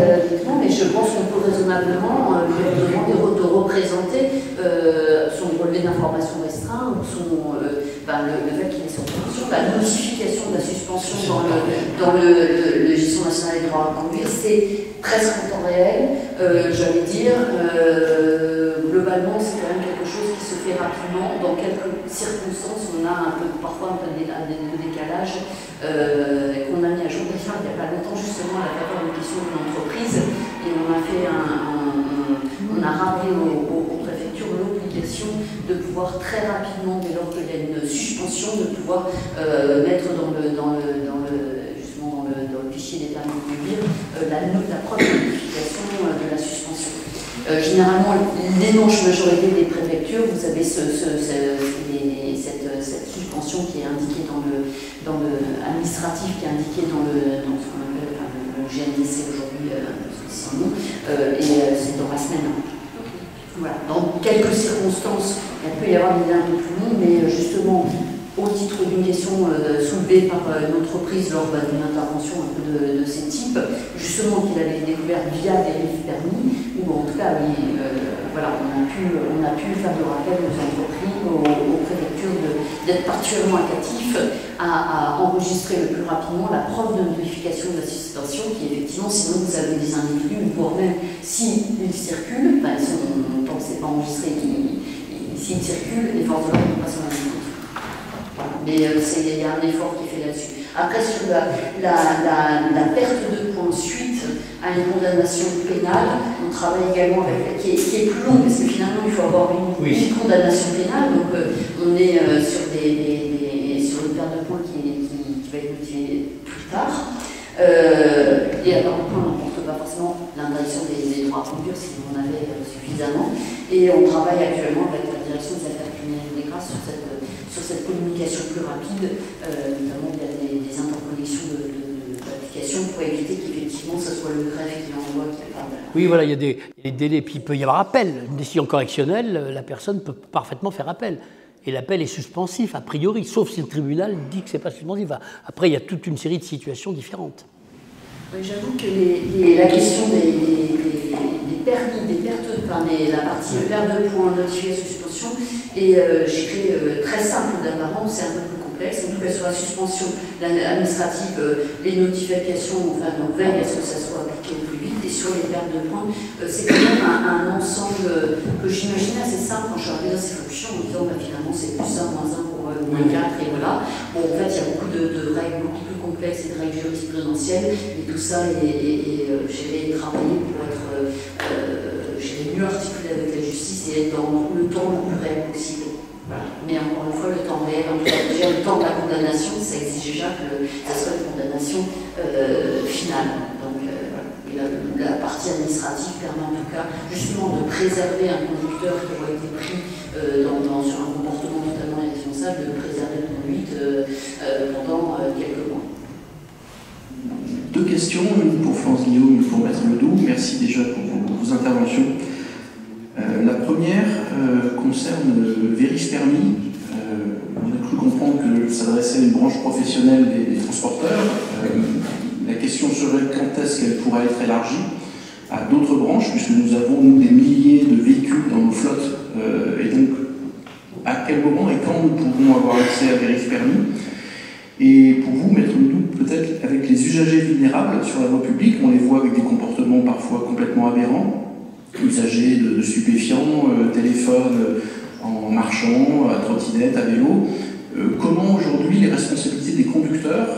mais je pense qu'on peut raisonnablement lui demander de représenter son relevé d'information restreint ou le fait qu'il est sur pension, la notification de la suspension dans le législation nationale des droits à conduire, c'est presque en temps réel. J'allais dire, globalement, c'est quand même quelque chose qui se fait rapidement. Dans quelques circonstances, on a parfois un peu de décalage qu'on a mis à jour. D'ailleurs, il n'y a pas longtemps, justement, à la faveur d'une question d'une entreprise, et on a fait on a rappelé aux préfectures l'obligation de pouvoir très rapidement, dès lors qu'il y a une suspension, de pouvoir mettre dans le fichier des permis de conduire la propre notification de la suspension. Généralement, l'immense majorité des préfectures, vous avez cette suspension qui est indiquée dans le administratif, qui est indiquée dans ce qu'on appelle le GNDC aujourd'hui, c'est son nom, et c'est dans la semaine. Voilà. Dans quelques circonstances, il peut y avoir des délais un peu plus longs, mais justement, au titre d'une question soulevée par une entreprise lors d'une intervention un peu de ce type, justement qu'il avait découvert via des permis, ou en tout cas, on a pu faire le rappel aux entreprises, aux préfectures d'être particulièrement attentifs à enregistrer le plus rapidement la preuve de notification de la suspension, qui effectivement, sinon vous avez des individus, voire même s'ils circulent, tant que ce n'est pas enregistré, s'ils circulent, les forces de l'ordre ne passent pas sur mais il y a un effort qui est fait là-dessus. Après, sur la perte de points suite à une condamnation pénale, on travaille également avec qui est plus longue, parce que finalement, il faut avoir une condamnation pénale. Donc, on est sur une perte de points qui va être motivée plus tard. Et alors, le point n'emporte pas forcément l'interdiction des droits à conduire, si on en avait suffisamment. Et on travaille actuellement avec la direction des affaires criminelles des grâces sur cette communication plus rapide, notamment il y a des interconnexions d'applications pour éviter qu'effectivement ce soit le greffe qui envoie, qui parle. Oui, voilà, il y a des délais, puis il peut y avoir appel. Une décision correctionnelle, la personne peut parfaitement faire appel. Et l'appel est suspensif, a priori, sauf si le tribunal dit que ce n'est pas suspensif. Après, il y a toute une série de situations différentes. Oui, j'avoue que la question des permis, la partie perte de points, notification, suspension, est très simple d'apparence, c'est un peu plus complexe. En tout cas, sur la suspension administrative, les notifications, on veille à ce que ça soit appliqué au plus vite. Et sur les pertes de points, c'est quand même un ensemble que j'imaginais assez simple quand je suis arrivée dans ces fonctions, en me disant finalement c'est plus 1, moins 1 pour moins 4, et voilà. Bon, en fait, il y a beaucoup de règles beaucoup plus complexes et de règles jurisprudentielles, et tout ça j'ai travaillé pour être mieux articulé avec la justice et être dans le temps le plus réel possible. Voilà. Mais encore une fois, le temps réel, en tout cas, le temps de la condamnation, ça exige déjà que ça soit une condamnation finale. Donc, la partie administrative permet en tout cas justement de préserver un conducteur qui aurait été pris sur un comportement totalement irresponsable, de préserver la conduite pendant quelques mois. Deux questions, une pour Florence Guillaume, une pour Maître Ledoux. Merci déjà pour vos interventions. La première concerne Vérif Permis. On a cru comprendre que ça s'adressait à une branche professionnelle des transporteurs. La question serait quand est-ce qu'elle pourra être élargie à d'autres branches, puisque nous avons des milliers de véhicules dans nos flottes, et donc à quel moment et quand nous pourrons avoir accès à Vérif Permis. Et pour vous, Maître Ledoux, peut-être avec les usagers vulnérables sur la voie publique, on les voit avec des comportements parfois complètement aberrants, usagers de stupéfiants, téléphone en marchant, à trottinette, à vélo. Comment aujourd'hui les responsabilités des conducteurs,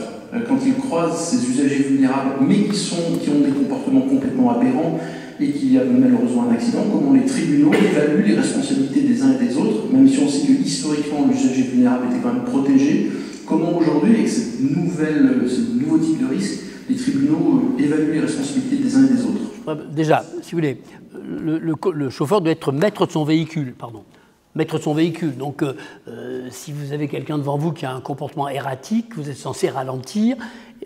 quand ils croisent ces usagers vulnérables, mais qui ont des comportements complètement aberrants, et qu'il y a malheureusement un accident, comment les tribunaux évaluent les responsabilités des uns et des autres, même si on sait que historiquement l'usager vulnérable était quand même protégé, comment aujourd'hui, avec ce nouveau type de risque, les tribunaux évaluent les responsabilités des uns et des autres? Déjà, si vous voulez, le chauffeur doit être maître de son véhicule, pardon. Maître de son véhicule. Donc, si vous avez quelqu'un devant vous qui a un comportement erratique, vous êtes censé ralentir.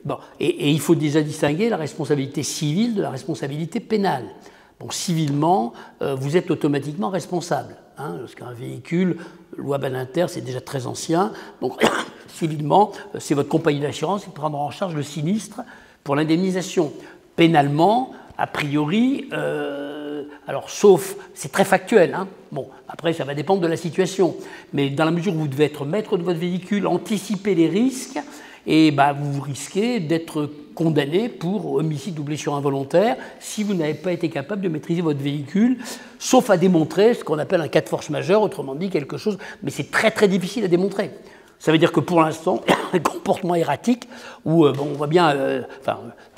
Bon, et il faut déjà distinguer la responsabilité civile de la responsabilité pénale. Bon, civilement, vous êtes automatiquement responsable. Hein, parce qu'un véhicule, loi Badinter, c'est déjà très ancien. Donc, civilement, c'est votre compagnie d'assurance qui prendra en charge le sinistre pour l'indemnisation. Pénalement, a priori, alors sauf, c'est très factuel, hein. Bon, après ça va dépendre de la situation, mais dans la mesure où vous devez être maître de votre véhicule, anticiper les risques, et bah, vous risquez d'être condamné pour homicide ou blessure involontaire si vous n'avez pas été capable de maîtriser votre véhicule, sauf à démontrer ce qu'on appelle un cas de force majeure, autrement dit quelque chose, mais c'est très très difficile à démontrer. Ça veut dire que pour l'instant, les comportements erratiques, où bon, on voit bien,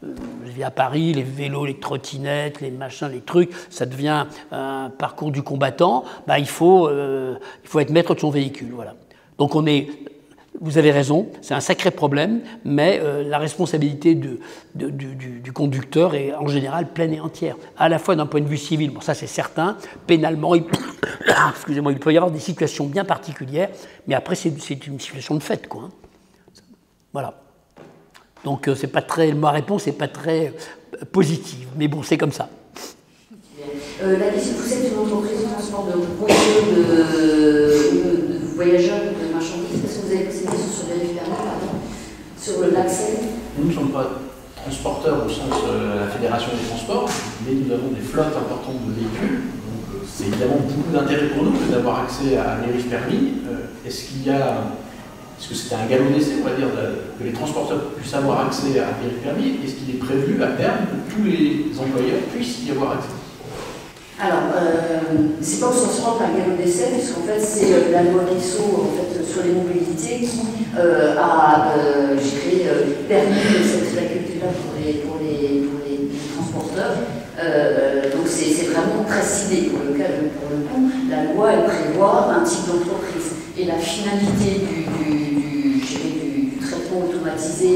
je vis à Paris, les vélos, les trottinettes, les machins, les trucs, ça devient un parcours du combattant, bah, il faut être maître de son véhicule. Voilà. Donc vous avez raison, c'est un sacré problème, mais la responsabilité du conducteur est en général pleine et entière, à la fois d'un point de vue civil, bon ça c'est certain, pénalement, excusez-moi, il peut y avoir des situations bien particulières, mais après c'est une situation de fait, quoi. Hein. Voilà. Donc c'est pas très, ma réponse n'est pas très positive, mais bon, c'est comme ça. La question, vous êtes une entreprise de transport de voyageurs, de marchandises. Est-ce que vous avez posé des questions sur le permis, sur l'accès? Nous ne sommes pas transporteurs au sens de la Fédération des transports, mais nous avons des flottes importantes de véhicules. Donc c'est évidemment beaucoup d'intérêt pour nous d'avoir accès à un vérif permis. Est-ce que c'était un galop d'essai, on va dire, que les transporteurs puissent avoir accès à un vérif permis? Est-ce qu'il est prévu à terme que tous les employeurs puissent y avoir accès? Alors, c'est pas au sens propre un galop d'essai, puisqu'en fait, c'est la loi Rixo sur les mobilités qui a permis cette faculté-là pour les transporteurs. Donc, c'est vraiment très ciblé. Pour le coup, la loi, elle prévoit un type d'entreprise. Et la finalité du traitement automatisé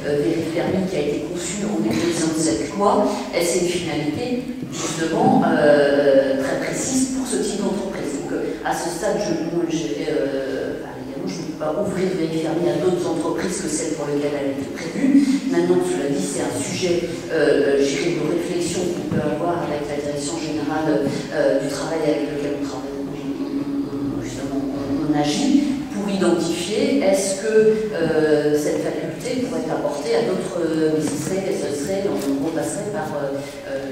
vérif permis qui a été conçu en utilisant cette loi, c'est une finalité justement très précise pour ce type d'entreprise. Donc à ce stade, je ne peux pas ouvrir vérif permis à d'autres entreprises que celles pour lesquelles elle a été prévue. Maintenant, cela dit, c'est un sujet de réflexion qu'on peut avoir avec la direction générale du travail avec lequel on travaille. On agit pour identifier est-ce que cette faculté pourrait être apportée à d'autres, mais on repasserait par,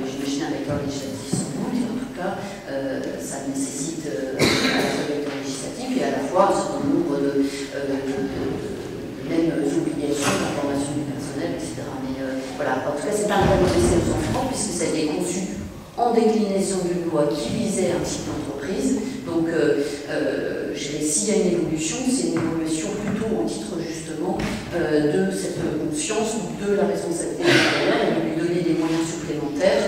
j'imagine, avec un législatif sans doute, et en tout cas, ça nécessite à la fois le législatif et à la fois un certain nombre de mêmes obligations d'information du personnel, etc. Mais voilà, en tout cas, c'est pas un cas de décès aux enfants, puisque ça a été conçu en déclinaison d'une loi qui visait un type d'entreprise. Donc, s'il y a une évolution, c'est une évolution plutôt au titre justement de cette conscience de la responsabilité personnelle et de lui donner des moyens supplémentaires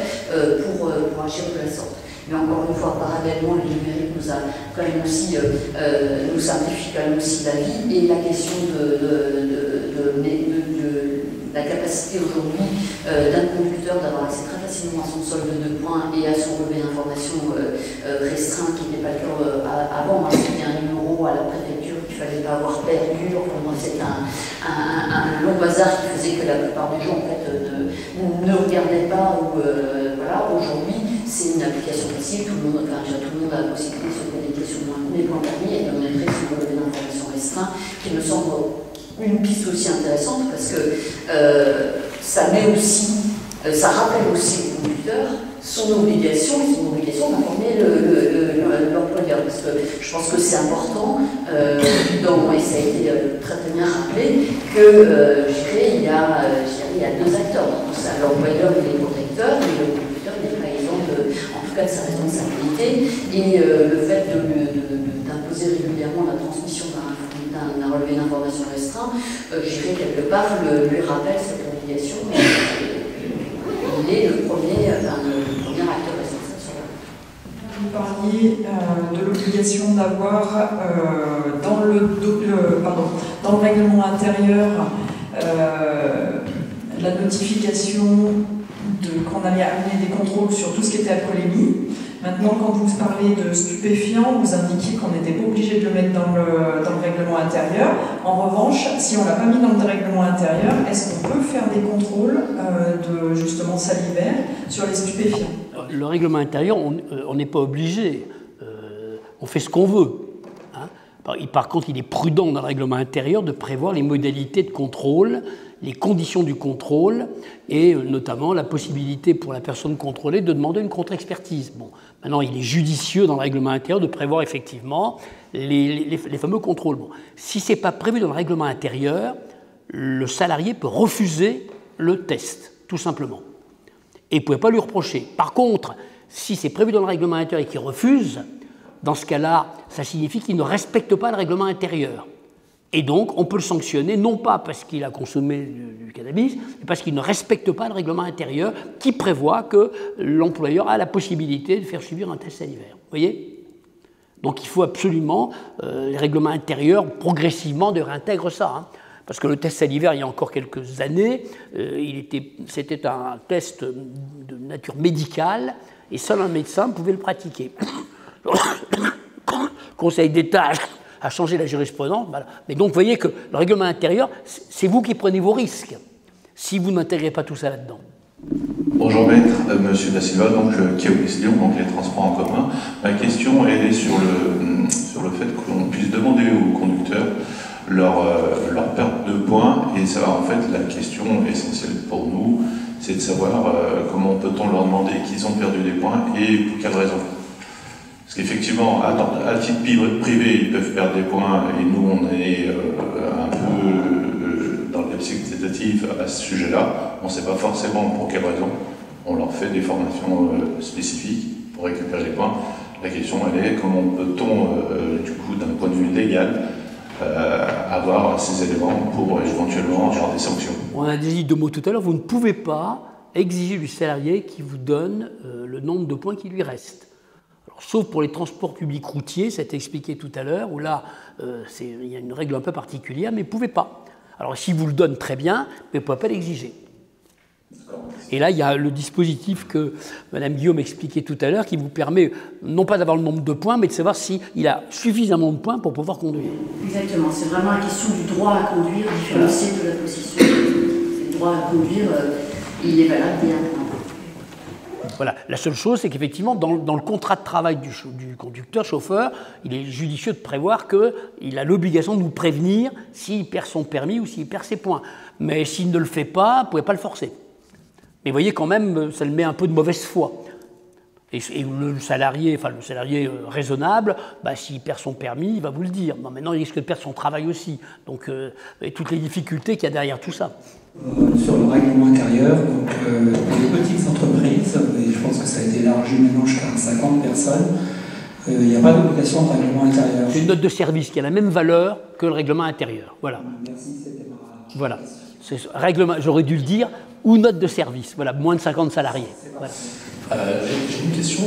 pour agir de la sorte. Mais encore une fois, parallèlement, le numérique nous a quand même aussi, nous simplifie quand même aussi la vie, et la question de la capacité aujourd'hui d'un conducteur d'avoir accès très facilement à son solde de points et à son relevé d'information restreint, qui n'était pas le cas avant. C'était un numéro à la préfecture qu'il ne fallait pas avoir perdu. C'était un long bazar qui faisait que la plupart des gens en fait, ne regardaient pas. Voilà. Aujourd'hui, c'est une application facile. Tout le monde a la possibilité de se connecter sur mes points permis et de montrer son relevé d'information restreint, qui me semble une piste aussi intéressante, parce que ça rappelle aussi au conducteur son obligation d'informer l'employeur, parce que je pense que c'est important, et ça a été très très bien rappelé, que il y a deux acteurs. L'employeur il est protecteur, mais le conducteur n'est pas exempt en tout cas de sa responsabilité, et le fait d'imposer régulièrement la transmission d'un relevé d'information restreint, quelque part lui rappelle cette obligation. Il est le premier acteur parliez de l'obligation d'avoir dans le règlement intérieur la notification qu'on allait amener des contrôles sur tout ce qui était alcoolémie. Maintenant, quand vous parlez de stupéfiants, vous indiquiez qu'on n'était pas obligé de le mettre dans le règlement intérieur. En revanche, si on ne l'a pas mis dans le règlement intérieur, est-ce qu'on peut faire des contrôles de justement salivaires sur les stupéfiants? Le règlement intérieur, on n'est pas obligé. On fait ce qu'on veut. Hein. Par contre, il est prudent dans le règlement intérieur de prévoir les modalités de contrôle, les conditions du contrôle et notamment la possibilité pour la personne contrôlée de demander une contre-expertise. Bon, maintenant, il est judicieux dans le règlement intérieur de prévoir effectivement les fameux contrôles. Bon, si ce n'est pas prévu dans le règlement intérieur, le salarié peut refuser le test, tout simplement. Et vous ne pouvez pas lui reprocher. Par contre, si c'est prévu dans le règlement intérieur et qu'il refuse, dans ce cas-là, ça signifie qu'il ne respecte pas le règlement intérieur. Et donc, on peut le sanctionner, non pas parce qu'il a consommé du cannabis, mais parce qu'il ne respecte pas le règlement intérieur qui prévoit que l'employeur a la possibilité de faire subir un test salivaire. Vous voyez ? Donc, il faut absolument, les règlements intérieurs, progressivement, de réintégrer ça. Hein. Parce que le test salivaire, il y a encore quelques années, c'était un test de nature médicale, et seul un médecin pouvait le pratiquer. Le Conseil d'État a changé la jurisprudence. Voilà. Mais donc, vous voyez que le règlement intérieur, c'est vous qui prenez vos risques, si vous n'intégrez pas tout ça là-dedans. Bonjour maître, monsieur Da Silva, donc qui est au Lyon, donc les transports en commun. Ma question, elle est sur le fait qu'on puisse demander aux conducteurs leur perte de points, et ça, en fait, la question essentielle pour nous, c'est de savoir comment peut-on leur demander qu'ils ont perdu des points et pour quelles raisons. Parce qu'effectivement, à titre privé, ils peuvent perdre des points, et nous, on est un peu dans le acceptatif à ce sujet-là. On ne sait pas forcément pour quelles raisons. On leur fait des formations spécifiques pour récupérer les points. La question, elle est comment peut-on, du coup, d'un point de vue légal, avoir ces éléments pour éventuellement avoir des sanctions. On a dit 2 mots tout à l'heure, vous ne pouvez pas exiger du salarié qui vous donne le nombre de points qui lui reste. Alors, sauf pour les transports publics routiers, ça a été expliqué tout à l'heure, où là, il y a une règle un peu particulière, mais vous ne pouvez pas. Alors si vous le donnez très bien, mais vous ne pouvez pas l'exiger. Et là, il y a le dispositif que Mme Guillaume expliquait tout à l'heure qui vous permet non pas d'avoir le nombre de points, mais de savoir s'il a suffisamment de points pour pouvoir conduire. Exactement, c'est vraiment la question du droit à conduire différencié de la possession. Le droit à conduire, il est valable bien. Voilà. La seule chose, c'est qu'effectivement, dans le contrat de travail du conducteur-chauffeur, il est judicieux de prévoir qu'il a l'obligation de nous prévenir s'il perd son permis ou s'il perd ses points. Mais s'il ne le fait pas, vous ne pouvez pas le forcer. Mais vous voyez quand même, ça le met un peu de mauvaise foi. Et le salarié raisonnable, s'il perd son permis, il va vous le dire. Bon, maintenant, il risque de perdre son travail aussi. Donc, et toutes les difficultés qu'il y a derrière tout ça. Sur le règlement intérieur, donc, les petites entreprises, et je pense que ça a été élargi maintenant jusqu'à 50 personnes, il n'y a pas d'obligation de règlement intérieur. C'est une note de service qui a la même valeur que le règlement intérieur. Voilà. Merci, c'était ma... Voilà. Règlement, j'aurais dû le dire, ou note de service. Voilà, moins de 50 salariés. Voilà. J'ai une question.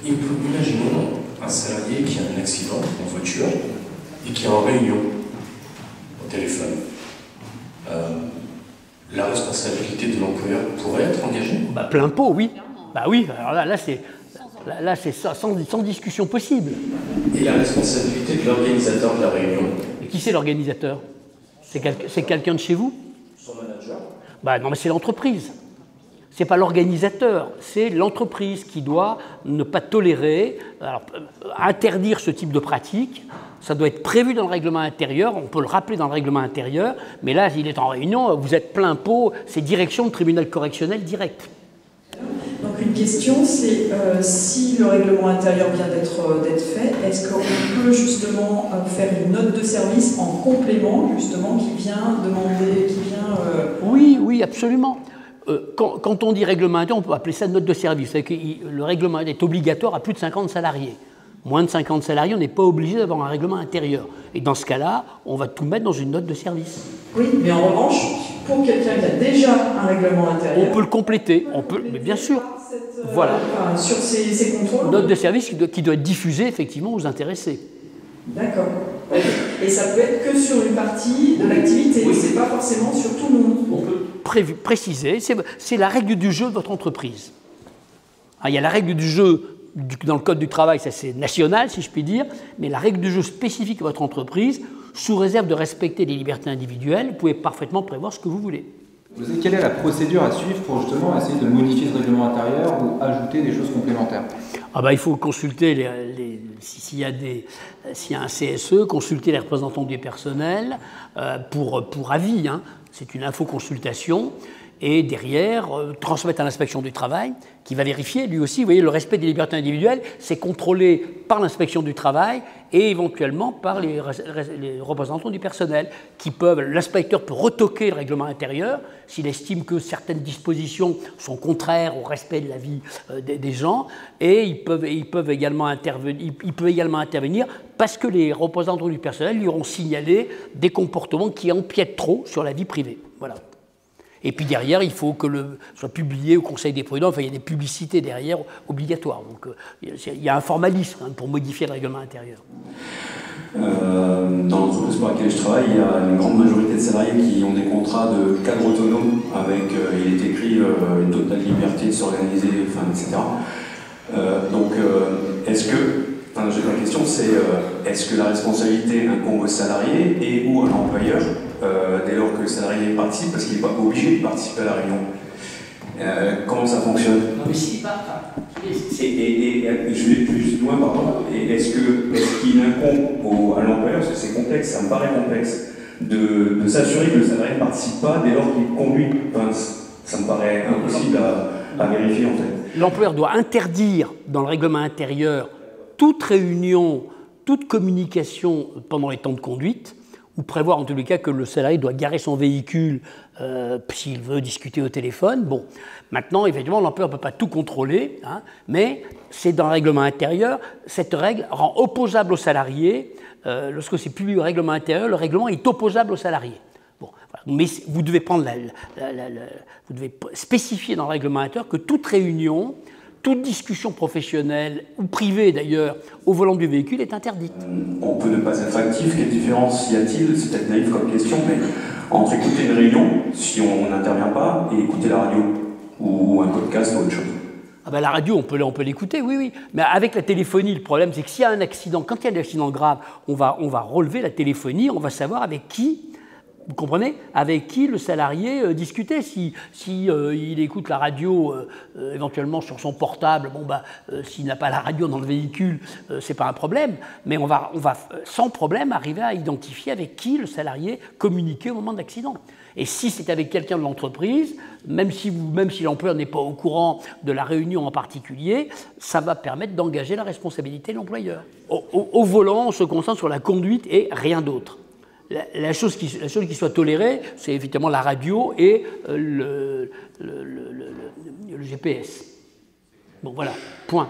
Imaginons un salarié qui a un accident en voiture et qui est en réunion au téléphone. La responsabilité de l'employeur pourrait être engagée ? Plein pot, oui. Oui, alors là c'est sans discussion possible. Et la responsabilité de l'organisateur de la réunion ? Et qui c'est l'organisateur ? C'est quelqu'un de chez vous ? Son manager ? Non, mais c'est l'entreprise. Ce n'est pas l'organisateur, c'est l'entreprise qui doit ne pas tolérer, interdire ce type de pratique. Ça doit être prévu dans le règlement intérieur, on peut le rappeler dans le règlement intérieur, mais là, il est en réunion, vous êtes plein pot, c'est direction de tribunal correctionnel direct. Donc une question, c'est si le règlement intérieur vient d'être fait, est-ce qu'on peut justement faire une note de service en complément, justement, qui vient demander, Oui, absolument. Quand on dit règlement intérieur, on peut appeler ça une note de service. Le règlement est obligatoire à plus de 50 salariés. Moins de 50 salariés, on n'est pas obligé d'avoir un règlement intérieur. Et dans ce cas-là, on va tout mettre dans une note de service. Oui, mais en revanche, pour quelqu'un qui a déjà un règlement intérieur... On peut le compléter, mais bien sûr. voilà. Sur ces contrôles. Note de service qui doit être diffusée effectivement aux intéressés. D'accord. Et ça peut être que sur une partie de l'activité, oui. C'est pas forcément sur tout le monde. On peut préciser, c'est la règle du jeu de votre entreprise. Il y a la règle du jeu dans le code du travail, ça c'est national si je puis dire, mais la règle du jeu spécifique à votre entreprise, sous réserve de respecter les libertés individuelles, vous pouvez parfaitement prévoir ce que vous voulez. Vous savez quelle est la procédure à suivre pour justement essayer de modifier ce règlement intérieur ou ajouter des choses complémentaires? Il faut consulter s'il y a un CSE, consulter les représentants du personnel pour avis. Hein. C'est une infoconsultation. Et derrière, transmettre à l'inspection du travail, qui va vérifier, lui aussi, vous voyez, le respect des libertés individuelles, c'est contrôlé par l'inspection du travail et éventuellement par les représentants du personnel, qui peuvent, l'inspecteur peut retoquer le règlement intérieur s'il estime que certaines dispositions sont contraires au respect de la vie des gens, et il peut également intervenir parce que les représentants du personnel lui auront signalé des comportements qui empiètent trop sur la vie privée. Voilà. Et puis derrière, il faut que soit publié au Conseil des prud'hommes. Enfin, il y a des publicités derrière obligatoires. Donc il y a un formalisme hein, pour modifier le règlement intérieur. Dans l'entreprise pour laquelle je travaille, il y a une grande majorité de salariés qui ont des contrats de cadre autonome avec, il est écrit, une totale liberté de s'organiser, etc. Est-ce que, la question c'est, est-ce que la responsabilité incombe au salarié et ou à l'employeur dès lors que le salarié participe, parce qu'il n'est pas obligé de participer à la réunion? Comment ça fonctionne? Non mais s'il part, je vais plus loin, pardon. Est-ce qu'il incombe à l'employeur, parce que c'est complexe, ça me paraît complexe, de s'assurer que le salarié ne participe pas dès lors qu'il conduit? Ça me paraît impossible à vérifier en fait. L'employeur doit interdire dans le règlement intérieur toute réunion, toute communication pendant les temps de conduite, ou prévoir en tous les cas que le salarié doit garer son véhicule s'il veut discuter au téléphone. Bon, maintenant, évidemment, l'employeur ne peut pas tout contrôler, hein, mais c'est dans le règlement intérieur. Cette règle rend opposable au salarié, lorsque c'est publié au règlement intérieur, le règlement est opposable au salarié. Bon, voilà. Mais vous devez vous devez spécifier dans le règlement intérieur que toute réunion, toute discussion professionnelle ou privée d'ailleurs au volant du véhicule est interdite. On peut ne pas être actif, quelle différence y a-t-il? C'est peut-être naïf comme question, mais entre écouter une réunion, si on n'intervient pas, et écouter la radio, ou un podcast ou autre chose. La radio, on peut l'écouter, oui. Mais avec la téléphonie, le problème c'est que s'il y a un accident, quand il y a un accident grave, on va relever la téléphonie, on va savoir avec qui. Vous comprenez? Avec qui le salarié discutait. Si il écoute la radio éventuellement sur son portable, s'il n'a pas la radio dans le véhicule, c'est pas un problème. Mais on va sans problème arriver à identifier avec qui le salarié communiquait au moment de l'accident. Et si c'est avec quelqu'un de l'entreprise, même si l'employeur n'est pas au courant de la réunion en particulier, ça va permettre d'engager la responsabilité de l'employeur. Au volant, on se concentre sur la conduite et rien d'autre. La chose qui soit tolérée, c'est évidemment la radio et le GPS. Bon, voilà, point.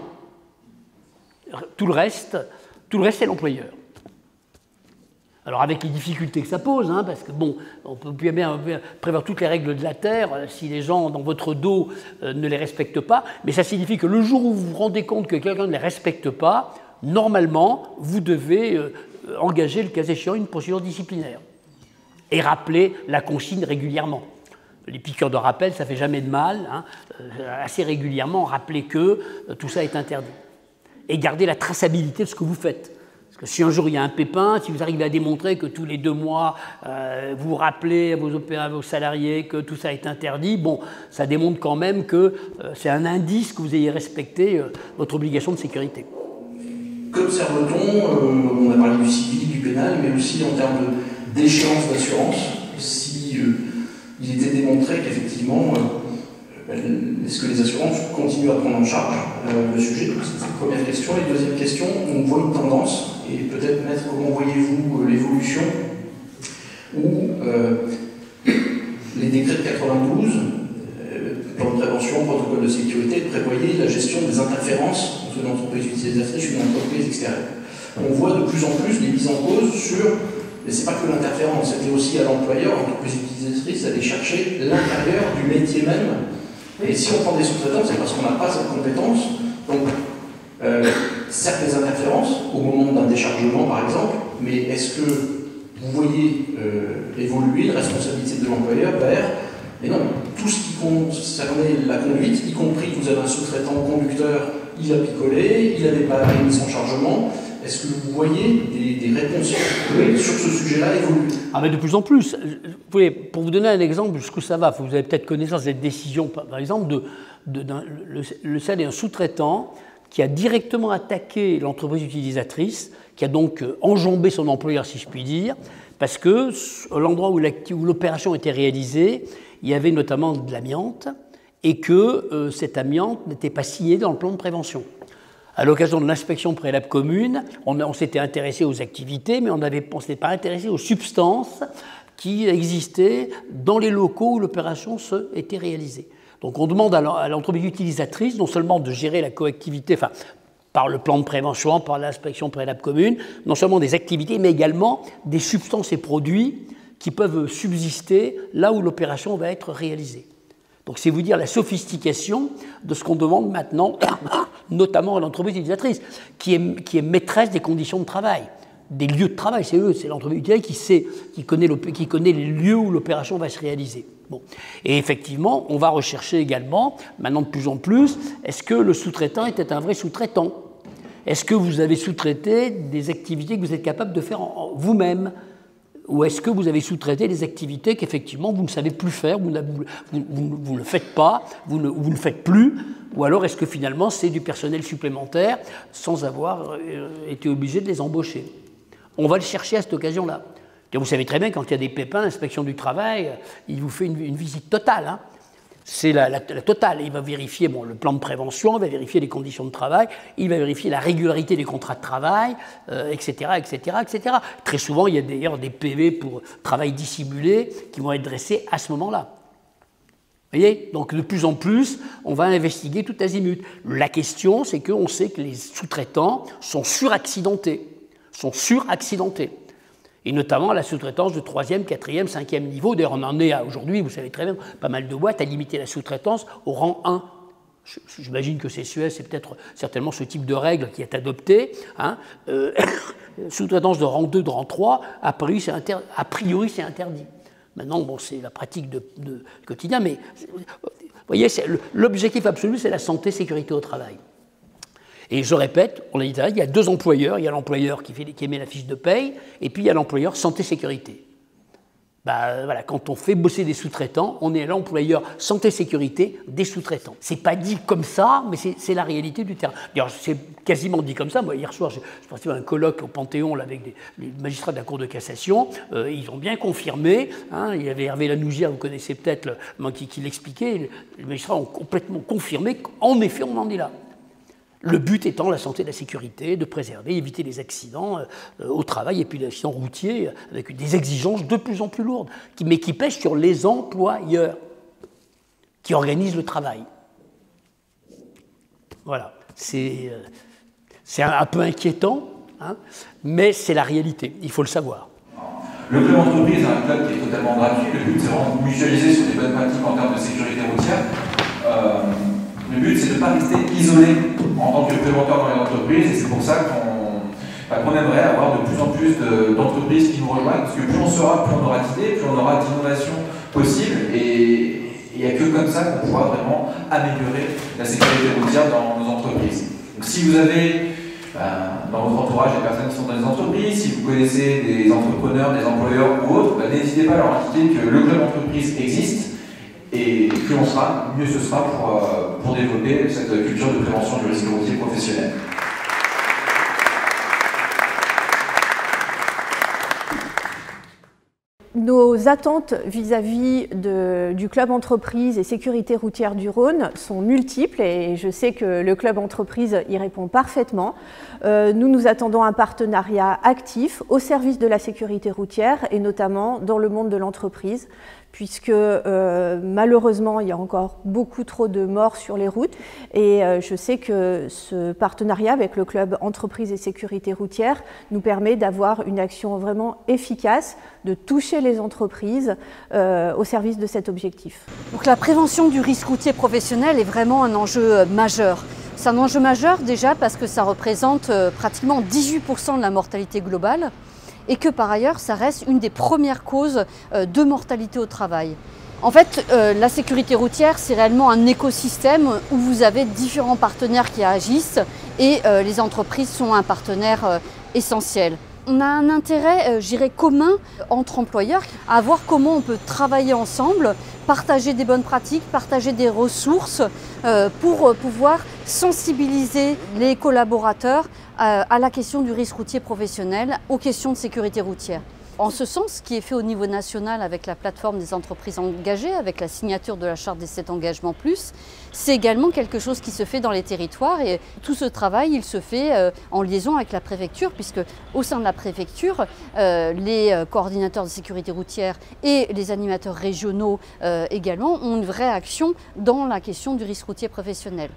Tout le reste, c'est l'employeur. Alors avec les difficultés que ça pose, hein, parce que bon, on peut bien prévoir toutes les règles de la Terre si les gens dans votre dos ne les respectent pas, mais ça signifie que le jour où vous vous rendez compte que quelqu'un ne les respecte pas, normalement, vous devez engager, le cas échéant, une procédure disciplinaire et rappeler la consigne régulièrement. Les piqûres de rappel, ça ne fait jamais de mal, hein, assez régulièrement, rappeler que tout ça est interdit. Et garder la traçabilité de ce que vous faites. Parce que si un jour il y a un pépin, si vous arrivez à démontrer que tous les 2 mois, vous rappelez à vos salariés que tout ça est interdit, bon, ça démontre quand même que c'est un indice que vous ayez respecté votre obligation de sécurité. Qu'observe-t-on? On a parlé du civil, du pénal, mais aussi en termes d'échéance d'assurance. Si il était démontré qu'effectivement, est-ce que les assurances continuent à prendre en charge le sujet? C'est la première question. Et deuxième question, on voit une tendance, et peut-être, Maître, comment voyez-vous l'évolution où les décrets de 92, plan de prévention, protocole de sécurité, prévoyaient la gestion des interférences entre une entreprise utilisatrice et une entreprise extérieure. On voit de plus en plus des mises en cause sur, mais c'est pas que l'interférence, c'était aussi à l'employeur, l'entreprise utilisatrice, d'aller chercher l'intérieur du métier même Et si on prend des sous-traitants, c'est parce qu'on n'a pas cette compétence. Donc, certes, des interférences au moment d'un déchargement, par exemple, mais est-ce que vous voyez évoluer la responsabilité de l'employeur vers, et non, tout ce qui concernait la conduite, y compris que vous avez un sous-traitant conducteur, il a picolé, il n'avait pas réuni son chargement. Est-ce que vous voyez des réponses sur ce sujet-là évoluer? Ah, mais de plus en plus. Pour vous donner un exemple jusqu'où ça va, vous avez peut-être connaissance de cette décision, par exemple, celle d'un sous-traitant qui a directement attaqué l'entreprise utilisatrice, qui a donc enjambé son employeur, si je puis dire, parce que l'endroit où l'opération était réalisée, il y avait notamment de l'amiante, et que cet amiante n'était pas signé dans le plan de prévention. À l'occasion de l'inspection préalable commune, on s'était intéressé aux activités, mais on ne s'était pas intéressé aux substances qui existaient dans les locaux où l'opération était réalisée. Donc on demande à l'entreprise utilisatrice non seulement de gérer la coactivité, enfin, par le plan de prévention, par l'inspection préalable commune, non seulement des activités, mais également des substances et produits qui peuvent subsister là où l'opération va être réalisée. Donc c'est vous dire la sophistication de ce qu'on demande maintenant, notamment à l'entreprise utilisatrice, qui est maîtresse des conditions de travail, des lieux de travail. C'est l'entreprise utilisatrice qui connaît les lieux où l'opération va se réaliser. Bon. Et effectivement, on va rechercher également, maintenant de plus en plus, est-ce que le sous-traitant était un vrai sous-traitant? Est-ce que vous avez sous-traité des activités que vous êtes capable de faire vous-même? Ou est-ce que vous avez sous-traité des activités qu'effectivement vous ne savez plus faire, vous ne le faites pas, vous ne faites plus, ou alors est-ce que finalement c'est du personnel supplémentaire sans avoir été obligé de les embaucher? On va le chercher à cette occasion-là. Vous savez très bien, quand il y a des pépins, l'inspection du travail, il vous fait une visite totale. Hein. C'est la totale. Il va vérifier le plan de prévention, il va vérifier les conditions de travail, il va vérifier la régularité des contrats de travail, etc., etc., etc. Très souvent, il y a d'ailleurs des PV pour travail dissimulé qui vont être dressés à ce moment-là. Vous voyez? Donc de plus en plus, on va investiguer tout azimut. La question, c'est qu'on sait que les sous-traitants sont suraccidentés. Et notamment la sous-traitance de 3e, 4e, 5e niveau. D'ailleurs, on en est aujourd'hui, vous savez très bien, pas mal de boîtes à limiter la sous-traitance au rang 1. J'imagine que c'est Suez, c'est certainement ce type de règle qui est adopté. Hein. Sous-traitance de rang 2, de rang 3, a priori c'est interdit. Maintenant, bon, c'est la pratique de quotidien, mais vous voyez, l'objectif absolu, c'est la santé, sécurité au travail. Et je répète, on l'a dit, il y a deux employeurs. Il y a l'employeur qui émet la fiche de paye, et puis il y a l'employeur santé-sécurité. Voilà, quand on fait bosser des sous-traitants, on est l'employeur santé-sécurité des sous-traitants. C'est pas dit comme ça, mais c'est la réalité du terrain. D'ailleurs, c'est quasiment dit comme ça. Moi, hier soir, je participé à un colloque au Panthéon là, avec les magistrats de la Cour de cassation. Ils ont bien confirmé. Hein, il y avait Hervé Lanougière, vous connaissez peut-être, qui l'expliquait. Les magistrats ont complètement confirmé qu'en effet, on en est là. Le but étant la santé et la sécurité, de préserver, éviter les accidents au travail et puis les accidents routiers avec des exigences de plus en plus lourdes, mais qui pèsent sur les employeurs qui organisent le travail. Voilà, c'est un peu inquiétant, hein, mais c'est la réalité, il faut le savoir. Le club entreprise est un club qui est totalement gratuit. Le but, c'est vraiment de mutualiser sur des bonnes pratiques en termes de sécurité routière. Le but, c'est de ne pas rester isolé en tant que préventeur dans les entreprises, et c'est pour ça qu'on aimerait avoir de plus en plus d'entreprises qui nous rejoignent, parce que plus on sera, plus on aura d'idées, plus on aura d'innovations possibles, et il n'y a que comme ça qu'on pourra vraiment améliorer la sécurité routière dans nos entreprises. Donc si vous avez dans votre entourage des personnes qui sont dans les entreprises, si vous connaissez des entrepreneurs, des employeurs ou autres, n'hésitez pas à leur indiquer que le club entreprise existe, et plus on sera, mieux ce sera pour développer cette culture de prévention du risque routier professionnel. Nos attentes vis-à-vis du club entreprise et sécurité routière du Rhône sont multiples et je sais que le club entreprise y répond parfaitement. Nous attendons un partenariat actif au service de la sécurité routière et notamment dans le monde de l'entreprise, puisque malheureusement il y a encore beaucoup trop de morts sur les routes et je sais que ce partenariat avec le club Entreprise et Sécurité Routière nous permet d'avoir une action vraiment efficace, de toucher les entreprises au service de cet objectif. Donc la prévention du risque routier professionnel est vraiment un enjeu majeur. C'est un enjeu majeur déjà parce que ça représente pratiquement 18% de la mortalité globale et que par ailleurs ça reste une des premières causes de mortalité au travail. En fait, la sécurité routière, c'est réellement un écosystème où vous avez différents partenaires qui agissent et les entreprises sont un partenaire essentiel. On a un intérêt, je dirais, commun entre employeurs à voir comment on peut travailler ensemble, partager des bonnes pratiques, partager des ressources pour pouvoir sensibiliser les collaborateurs à la question du risque routier professionnel, aux questions de sécurité routière. En ce sens, ce qui est fait au niveau national avec la plateforme des entreprises engagées, avec la signature de la charte des 7 engagements plus, c'est également quelque chose qui se fait dans les territoires et tout ce travail, il se fait en liaison avec la préfecture puisque au sein de la préfecture, les coordinateurs de sécurité routière et les animateurs régionaux également ont une vraie action dans la question du risque routier professionnel.